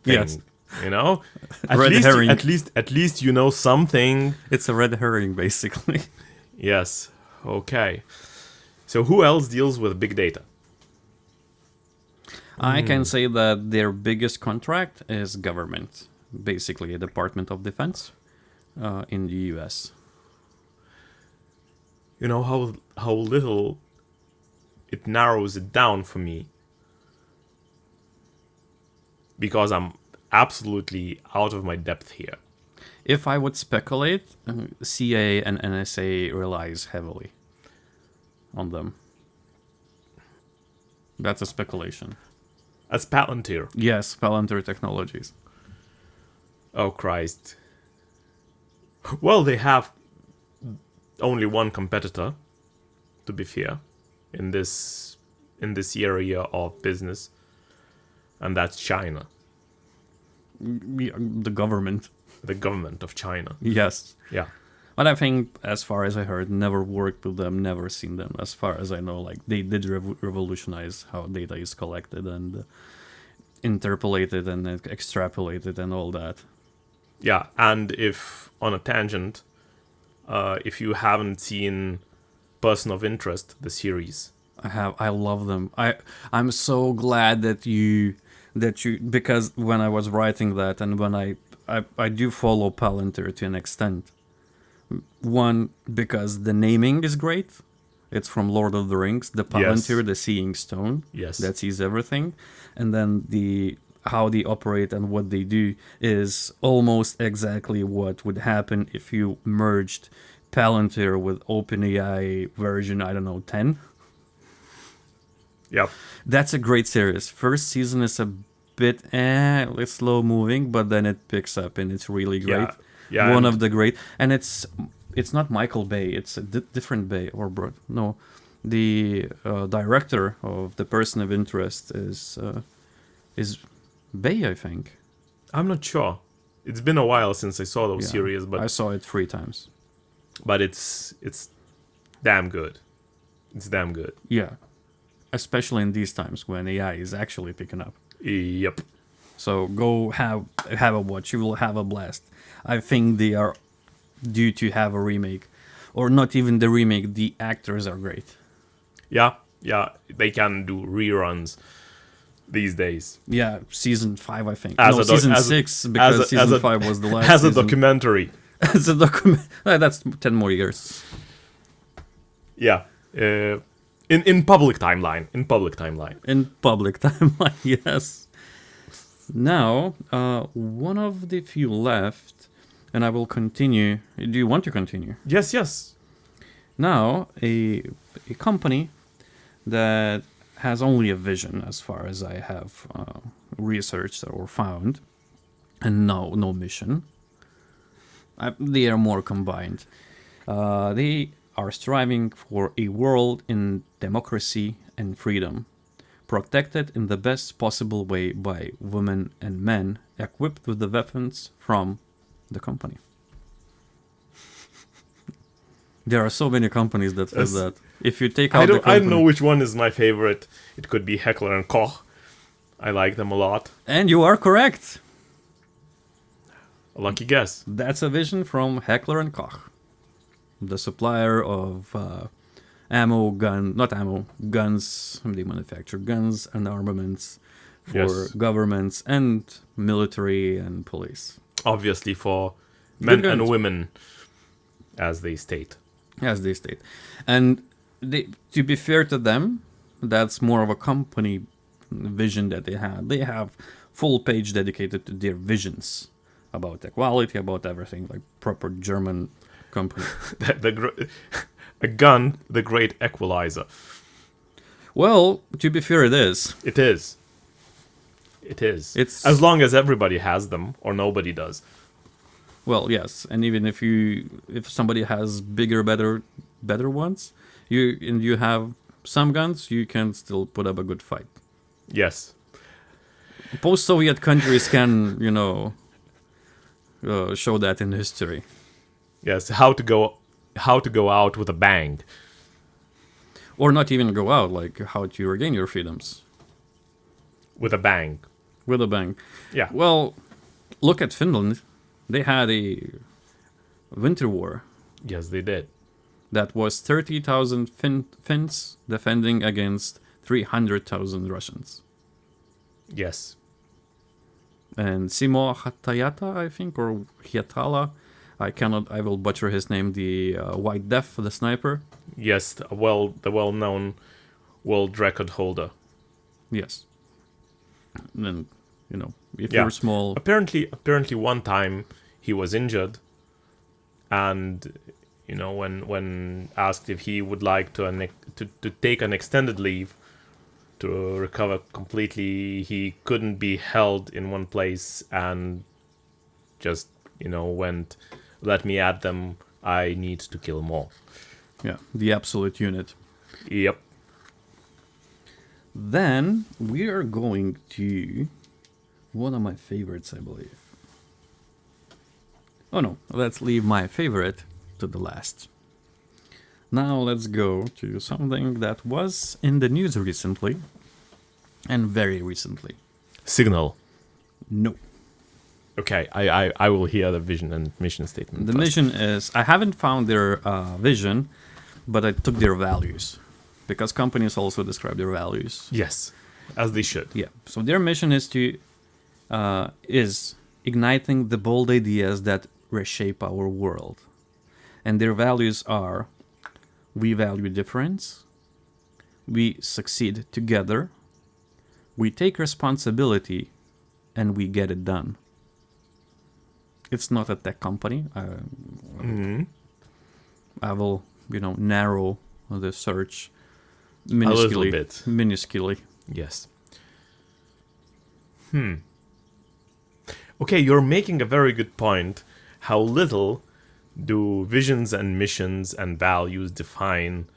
S2: thing.
S1: Yes.
S2: You know?
S1: Red herring.
S2: At least you know something.
S1: It's a red herring, basically.
S2: Yes. Okay. So who else deals with big data?
S1: I can say that their biggest contract is government, basically a Department of Defense in the US.
S2: You know how little it narrows it down for me. Because I'm absolutely out of my depth here.
S1: If I would speculate, CIA and NSA relies heavily on them. That's a speculation.
S2: That's Palantir.
S1: Yes, Palantir Technologies.
S2: Oh, Christ. Well, they have only one competitor, to be fair, in this area of business, and that's China.
S1: The government.
S2: The government of China.
S1: Yes.
S2: Yeah.
S1: But I think, as far as I heard, never worked with them, never seen them. As far as I know, like they did revolutionize how data is collected and interpolated and extrapolated and all that.
S2: Yeah, and if on a tangent, if you haven't seen Person of Interest, the series,
S1: I love them. I'm so glad that you because when I was writing that and when I do follow Palantir to an extent. One, because the naming is great. It's from Lord of the Rings, the
S2: yes,
S1: Palantir, the Seeing Stone
S2: yes,
S1: that sees everything, and then the how they operate and what they do is almost exactly what would happen if you merged Palantir with OpenAI version, I don't know, 10.
S2: yep,
S1: That's a great series. First season is a bit it's slow moving, but then it picks up and it's really great.
S2: yeah, yeah,
S1: One of
S2: and
S1: the great, and it's not Michael Bay. It's a different Bay or no, the director of the Person of Interest is Bay, I think.
S2: I'm not sure. It's been a while since I saw those
S1: Yeah,
S2: series,
S1: I saw it 3 times.
S2: but it's damn good. It's damn good.
S1: Yeah, especially in these times when AI is actually picking up.
S2: Yep.
S1: So go have a watch. You will have a blast. I think they are due to have a remake, or not even the remake. The actors are great.
S2: Yeah, yeah. They can do reruns these days
S1: Yeah, season 5, I think.
S2: as
S1: No,
S2: a doc-
S1: season 6 because season 5 was the last
S2: as a
S1: season.
S2: documentary.
S1: As a document. That's 10 more years.
S2: Yeah. In public timeline. In public timeline.
S1: In public timeline, yes. Now, one of the few left, and I will continue. Do you want to continue?
S2: Yes, yes.
S1: Now, a company that has only a vision, as far as I have researched or found, and no mission. They are more combined. They are striving for a world in democracy and freedom, protected in the best possible way by women and men equipped with the weapons from the company. There are so many companies that says
S2: Yes.
S1: that. If you take out the company,
S2: I don't know which one is my favorite. It could be Heckler and Koch. I like them a lot.
S1: and you are correct.
S2: A lucky guess.
S1: That's a vision from Heckler and Koch, the supplier of guns. They manufacture guns and armaments for
S2: Yes.
S1: governments and military and police,
S2: Obviously for men
S1: Good
S2: and
S1: guns.
S2: women, as they state.
S1: as they state. And to be fair to them, that's more of a company vision that they have. They have full page dedicated to their visions about equality, about everything, like proper German company.
S2: A gun, the great equalizer.
S1: Well, to be fair, it is.
S2: It is. It is.
S1: It's
S2: As long as everybody has them, or nobody does.
S1: well, yes, and even if somebody has bigger, better ones, you have some guns, you can still put up a good fight.
S2: Yes.
S1: Post-Soviet countries can, show that in history.
S2: Yes. How to go out with a bang.
S1: Or not even go out, like how to regain your freedoms
S2: With a bang.
S1: with a bang.
S2: Yeah.
S1: Well, look at Finland. They had a winter war
S2: Yes, they did.
S1: that was 30,000 Finns defending against 300,000 Russians.
S2: Yes.
S1: And Simo Hatayata, I think, or Hiatala, I will butcher his name, the White Death, the sniper.
S2: Yes, the well-known world record holder.
S1: Yes. And then, if
S2: Yeah.
S1: you're small,
S2: Apparently, one time he was injured, and when asked if he would like to take an extended leave to recover completely, he couldn't be held in one place and just went, let me add them. I need to kill more.
S1: yeah, the absolute unit.
S2: Yep.
S1: Then we are going to one of my favorites, I believe. Oh no, let's leave my favorite to the last. Now let's go to something that was in the news recently, and very recently.
S2: Signal.
S1: No.
S2: Okay, I will hear the vision and mission statement
S1: The
S2: first.
S1: mission is, I haven't found their vision, but I took their values, because companies also describe their values.
S2: Yes, as they should.
S1: Yeah. So their mission is igniting the bold ideas that reshape our world, and their values are: we value difference, we succeed together, we take responsibility, and we get it done. It's not a tech company.
S2: Mhm.
S1: I will, narrow the search
S2: little bit.
S1: minusculely.
S2: Yes. Okay, you're making a very good point. How little do visions and missions and values define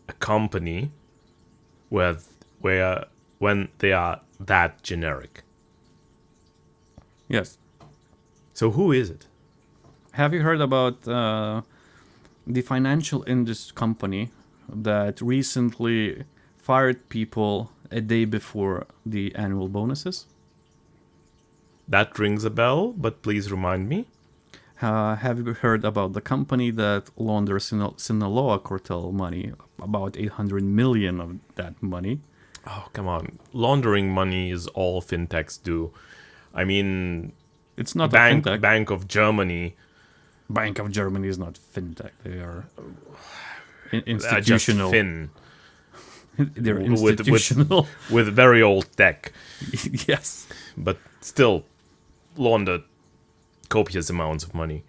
S2: a company where when they are that generic?
S1: Yes.
S2: So who is it?
S1: Have you heard about the financial industry company that recently fired people a day before the annual bonuses?
S2: That rings a bell, but please remind me.
S1: Have you heard about the company that launders Sinaloa cartel money, about 800 million of that money?
S2: Oh, come on. Laundering money is all fintechs do. I mean,
S1: It's not a fintech.
S2: Bank of Germany.
S1: Bank of Germany is not fintech. They are
S2: Just
S1: institutional.
S2: fin
S1: They're
S2: with-
S1: institutional.
S2: with very old tech,
S1: Yes.
S2: but still launder copious amounts of money.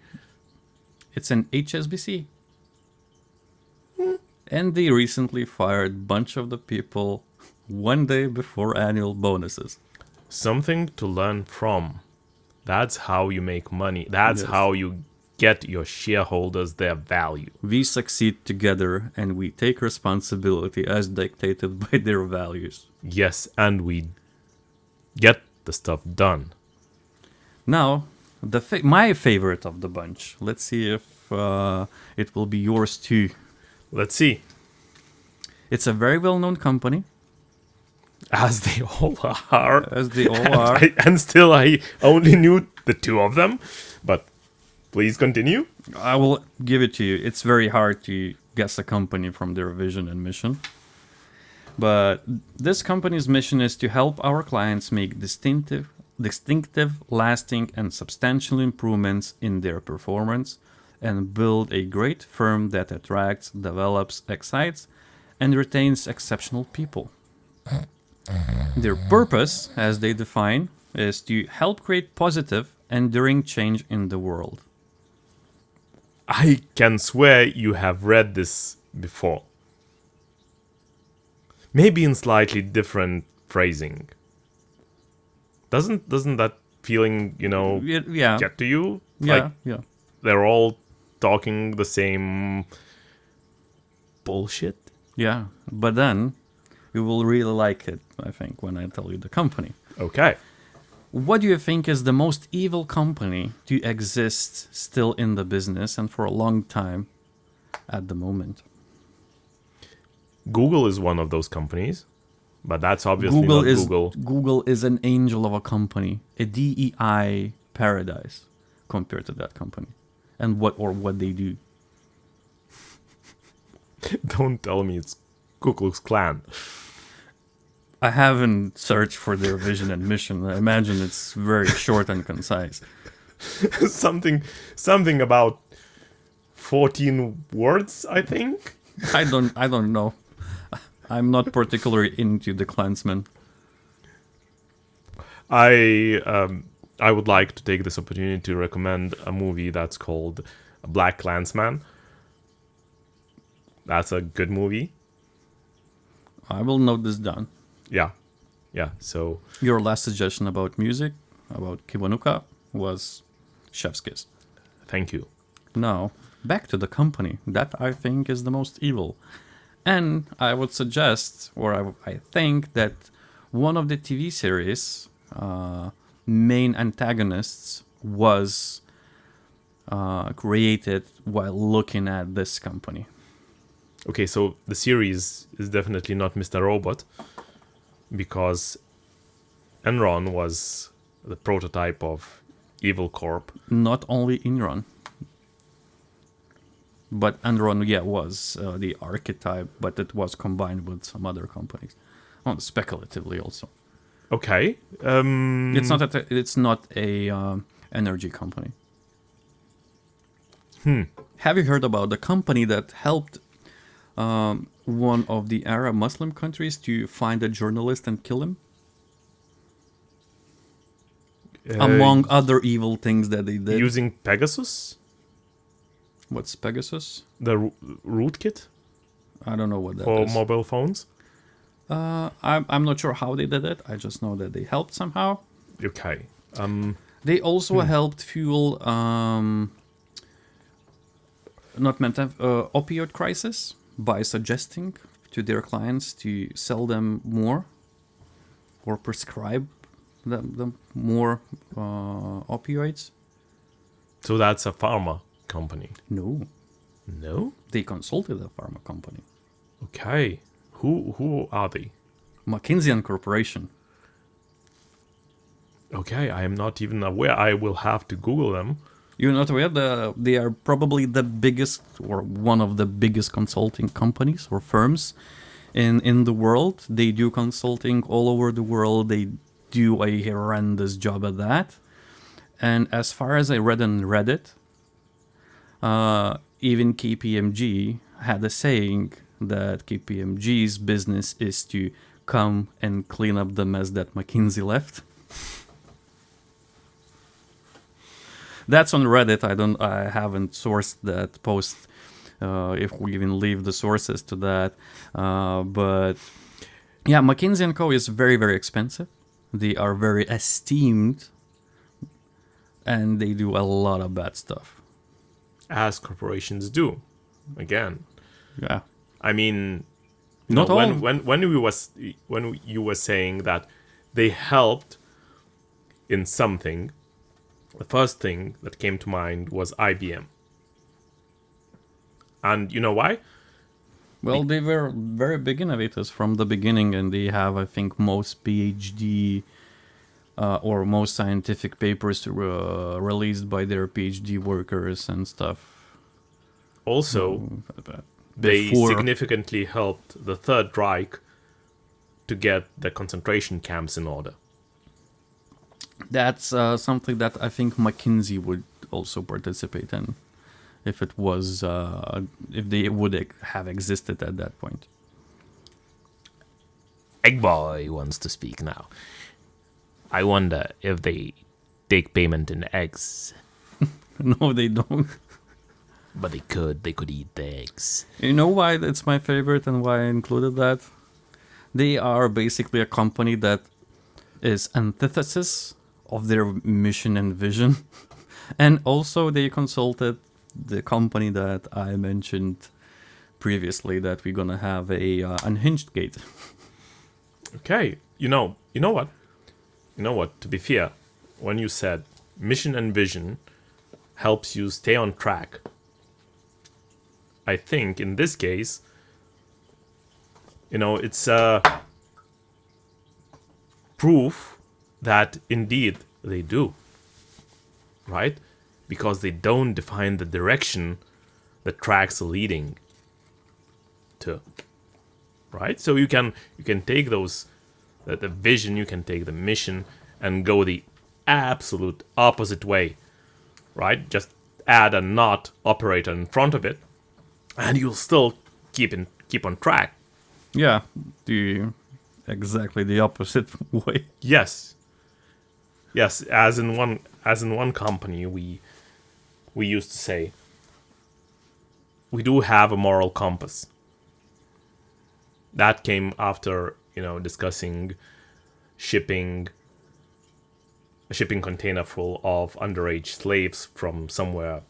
S1: It's an HSBC. And they recently fired bunch of the people one day before annual bonuses.
S2: Something to learn from. That's how you make money. That's
S1: Yes.
S2: how you get your shareholders their value.
S1: We succeed together and we take responsibility as dictated by their values.
S2: Yes, and we get the stuff done.
S1: Now, my favorite of the bunch. Let's see if it will be yours too.
S2: Let's see.
S1: It's a very well-known company,
S2: As they all are.
S1: as they all are.
S2: And still, I only knew the two of them. But please continue.
S1: I will give it to you. It's very hard to guess a company from their vision and mission. But this company's mission is to help our clients make distinctive, lasting, and substantial improvements in their performance and build a great firm that attracts, develops, excites, and retains exceptional people. Their purpose, as they define, is to help create positive, enduring change in the world.
S2: I can swear you have read this before. Maybe in slightly different phrasing. Doesn't that feeling,
S1: Yeah,
S2: get to you?
S1: yeah,
S2: Like
S1: yeah.
S2: they're all talking the same bullshit?
S1: Yeah, but then you will really like it, I think, when I tell you the company.
S2: Okay.
S1: What do you think is the most evil company to exist still in the business and for a long time at the moment?
S2: Google is one of those companies, but that's obviously
S1: Google
S2: not
S1: is
S2: Google.
S1: Google is an angel of a company, a DEI paradise compared to that company, and what they do.
S2: Don't tell me it's Ku Klux Klan.
S1: I haven't searched for their vision and mission. I imagine it's very short and concise.
S2: something about 14 words, I think.
S1: I don't know. I'm not particularly into the Klansmen.
S2: I would like to take this opportunity to recommend a movie that's called Black Klansman. That's a good movie.
S1: I will note this down.
S2: Yeah. So
S1: Your last suggestion about music, about Kiwanuka, was Chef's Kiss.
S2: thank you.
S1: Now, back to the company. That I think is the most evil. And I would suggest, or I think that one of the TV series main antagonists was created while looking at this company.
S2: Okay, so the series is definitely not Mr. Robot because Enron was the prototype of Evil Corp.
S1: Not only Enron, but Enron, yeah, was the archetype, but it was combined with some other companies, well, speculatively also.
S2: Okay.
S1: It's not a energy company. Have you heard about the company that helped one of the Arab Muslim countries to find a journalist and kill him? Among other evil things that they did.
S2: Using Pegasus,
S1: What's Pegasus?
S2: the rootkit
S1: I don't know what that
S2: for
S1: is.
S2: mobile phones.
S1: I'm not sure how they did it. I just know that they helped somehow.
S2: Okay.
S1: They also helped fuel opioid crisis by suggesting to their clients to sell them more or prescribe them more opioids.
S2: So that's a pharma company.
S1: No,
S2: No.
S1: they consulted a pharma company,
S2: Okay. Who are they?
S1: McKinsey & Corporation.
S2: Okay, I am not even aware. I will have to Google them.
S1: You're not aware that they are probably the biggest or one of the biggest consulting companies or firms in the world. They do consulting all over the world. They do a horrendous job at that. And as far as I read on Reddit, even KPMG had a saying that KPMG's business is to come and clean up the mess that McKinsey left. That's on Reddit. I haven't sourced that post. If we even leave the sources to that, but yeah, McKinsey & Co is very, very expensive. They are very esteemed, and they do a lot of bad stuff.
S2: As corporations do. Again.
S1: Yeah,
S2: I mean,
S1: not all.
S2: when you were saying that they helped in something, the first thing that came to mind was IBM. And you know why?
S1: Well, they were very big innovators from the beginning, and they have, I think, most PhD or most scientific papers released by their PhD workers and stuff.
S2: Also,
S1: But
S2: they
S1: before-
S2: significantly helped the Third Reich to get the concentration camps in order.
S1: That's something that I think McKinsey would also participate in, if it was if they would have existed at that point.
S2: Egg Boy wants to speak now. I wonder if they take payment in eggs.
S1: No, they don't.
S2: But they could eat the eggs.
S1: You know why it's my favorite and why I included that? They are basically a company that is antithesis of their mission and vision. And also they consulted the company that I mentioned previously that we're gonna have a Unhinged gate.
S2: Okay, you know what? You know what? To be fair, when you said mission and vision helps you stay on track, I think in this case, it's proof that indeed they do, right? Because they don't define the direction the tracks are leading to, right? So you can take those, the vision, you can take the mission and go the absolute opposite way, right? Just add a not operator in front of it, and you'll still keep on track.
S1: Yeah, exactly the opposite way.
S2: Yes, as in one company we used to say we do have a moral compass. That came after discussing shipping a shipping container full of underage slaves from somewhere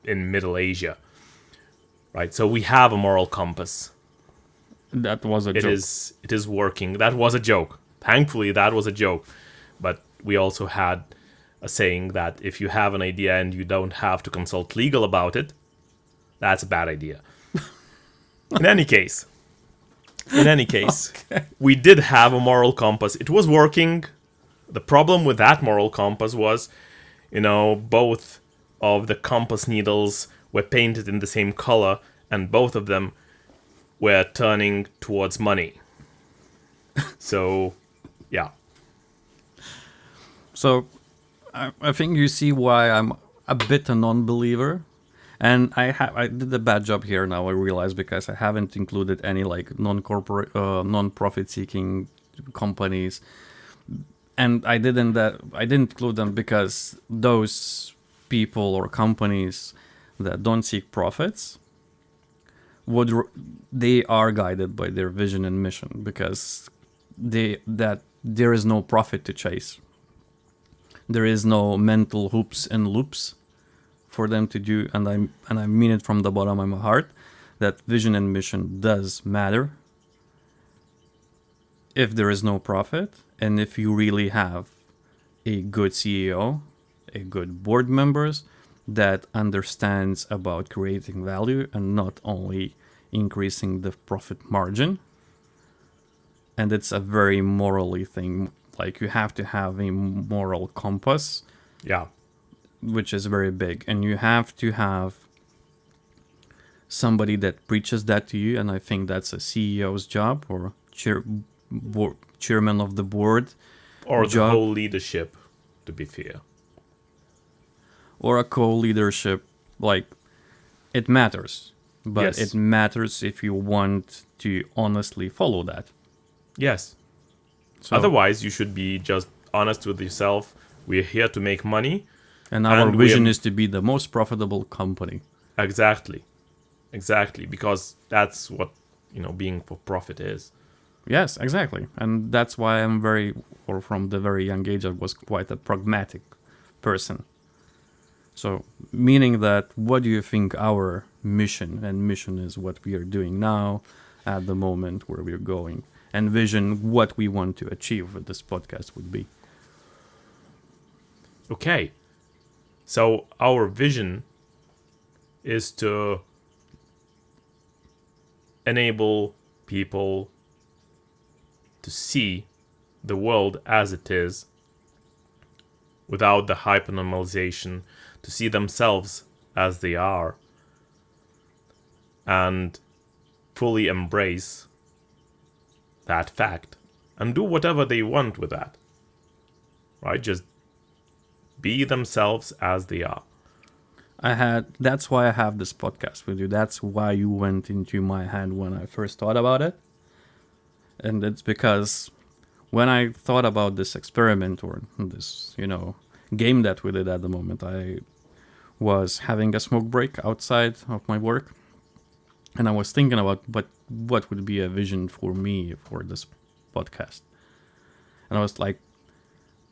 S2: in Middle Asia, right? So we have a moral compass.
S1: That was a joke.
S2: It is working. That was a joke. Thankfully, that was a joke. But we also had a saying that if you have an idea and you don't have to consult legal about it, that's a bad idea. In any case, okay. We did have a moral compass. It was working. the problem with that moral compass was, both of the compass needles were painted in the same color, and both of them were turning towards money. So, yeah.
S1: So I think you see why I'm a bit a non-believer, and I did a bad job here now. I realize because I haven't included any like non-corporate, non-profit seeking companies, and I didn't include them because those people or companies that don't seek profits they are guided by their vision and mission because there is no profit to chase. There is no mental hoops and loops for them to do, and I mean it from the bottom of my heart that vision and mission does matter if there is no profit, and if you really have a good CEO, a good board members that understands about creating value and not only increasing the profit margin. And it's a very morally thing. Like you have to have a moral compass.
S2: Yeah.
S1: Which is very big. And you have to have somebody that preaches that to you. And I think that's a CEO's job or chairman of the board.
S2: Or
S1: job.
S2: The whole leadership, to be fair.
S1: Or a co-leadership. Like, it matters. But
S2: yes.
S1: It matters if you want to honestly follow that.
S2: Yes. So, otherwise, you should be just honest with yourself. We're here to make money.
S1: And our vision is to be the most profitable company.
S2: Exactly. Because that's what, being for profit is.
S1: Yes, exactly. And that's why from the very young age, I was quite a pragmatic person. So, meaning that, what do you think our mission, and mission is what we are doing now at the moment where we're going, and vision, what we want to achieve with this podcast would be.
S2: Okay. So, our vision is to enable people to see the world as it is without the hypernormalization, to see themselves as they are, and fully embrace that fact and do whatever they want with that. Right? Just be themselves as they are.
S1: That's why I have this podcast with you. That's why you went into my head when I first thought about it. And it's because when I thought about this experiment or this, game that we did at the moment, I was having a smoke break outside of my work. And I was thinking about what would be a vision for me for this podcast. And I was like,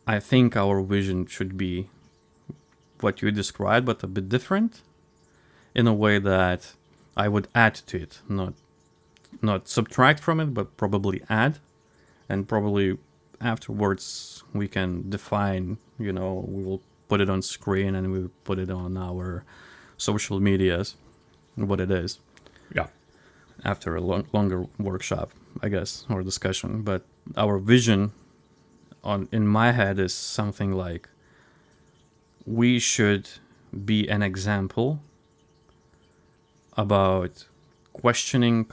S1: I think our vision should be what you described, but a bit different in a way that I would add to it, not subtract from it, but probably add. And probably afterwards we can define, we will put it on screen and we will put it on our social medias, what it is.
S2: Yeah.
S1: After a longer workshop, I guess, or discussion. But our vision in my head is something like we should be an example about questioning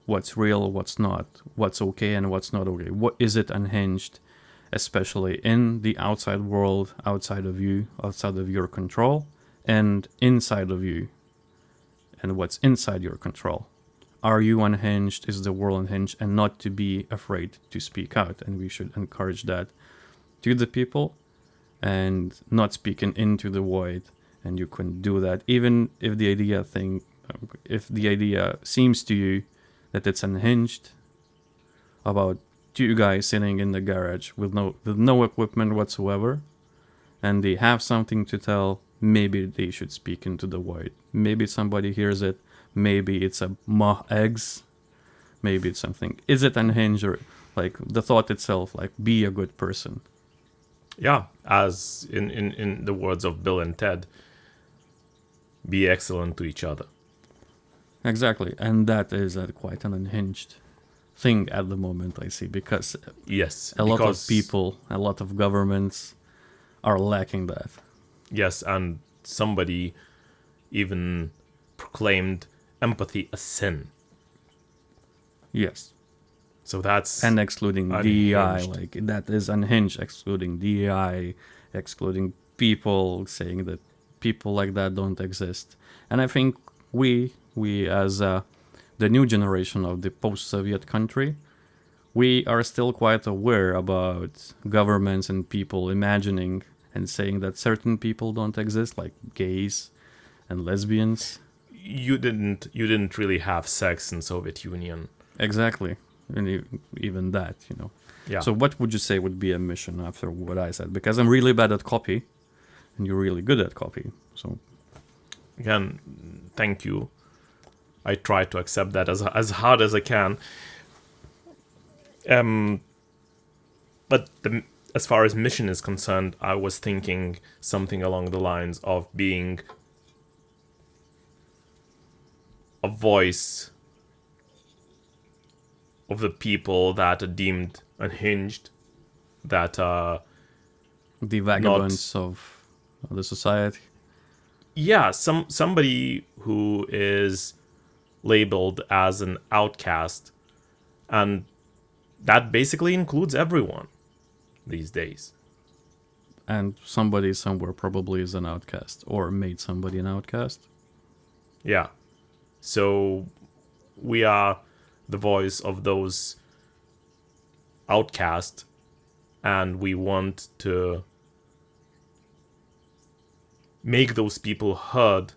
S1: what's real, what's not, what's okay and what's not okay. What is it unhinged, especially in the outside world, outside of you, outside of your control, and inside of you, and what's inside your control. Are you unhinged? Is the world unhinged? And not to be afraid to speak out. And we should encourage that to the people and not speaking into the void. And you can do that even if the idea seems to you that it's unhinged about two guys sitting in the garage with no equipment whatsoever, and they have something to tell. Maybe they should speak into the void. Maybe somebody hears it. Maybe it's a eggs. Maybe it's something. Is it unhinged, or like the thought itself, like be a good person?
S2: Yeah, as in the words of Bill and Ted, be excellent to each other.
S1: Exactly, and that is quite an unhinged thing at the moment, I see, because
S2: Yes,
S1: a lot of
S2: because
S1: people, a lot of governments are lacking that.
S2: yes, and somebody even proclaimed empathy a sin.
S1: Yes.
S2: So that's
S1: And excluding DEI,
S2: unhinged.
S1: like that is unhinged, excluding DEI, excluding people, saying that people like that don't exist. And I think we as the new generation of the post-Soviet country, we are still quite aware about governments and people imagining and saying that certain people don't exist, like gays and lesbians.
S2: You didn't really have sex in Soviet Union.
S1: Exactly. And even that, you know.
S2: Yeah.
S1: So what would you say would be a mission after what I said? Because I'm really bad at copy, and you're really good at copy. So
S2: Again, thank you. I try to accept that as hard as I can. Um, but as far as mission is concerned, I was thinking something along the lines of being a voice of the people that are deemed unhinged, that are
S1: the
S2: not,
S1: vagabonds of the society.
S2: yeah, somebody who is labeled as an outcast, and that basically includes everyone these days.
S1: And somebody somewhere probably is an outcast or made somebody an outcast.
S2: Yeah. So we are the voice of those outcasts, and we want to make those people heard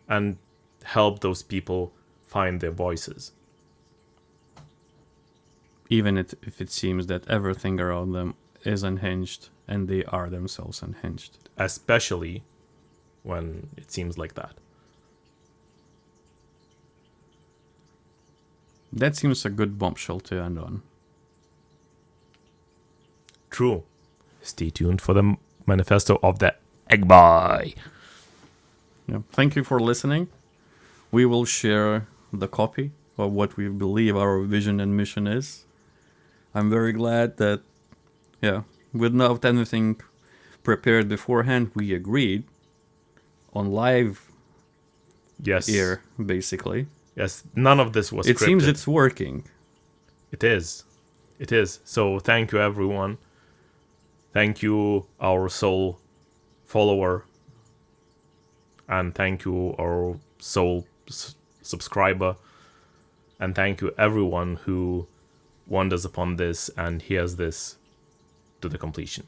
S2: and help those people find their voices.
S1: Even if it seems that everything around them is unhinged and they are themselves unhinged.
S2: Especially when it seems like that.
S1: That seems a good bombshell to end on.
S2: True. Stay tuned for the manifesto of the Egg Boy.
S1: Yeah. Thank you for listening. We will share the copy of what we believe our vision and mission is. I'm very glad that, yeah, without anything prepared beforehand, we agreed on live
S2: Yes.
S1: air, basically.
S2: Yes. None of this was
S1: It
S2: scripted.
S1: seems it's working.
S2: It is. It is. So thank you, everyone. Thank you, our sole follower. And thank you, our sole subscriber. And thank you, everyone who wanders upon this and hears this to the completion.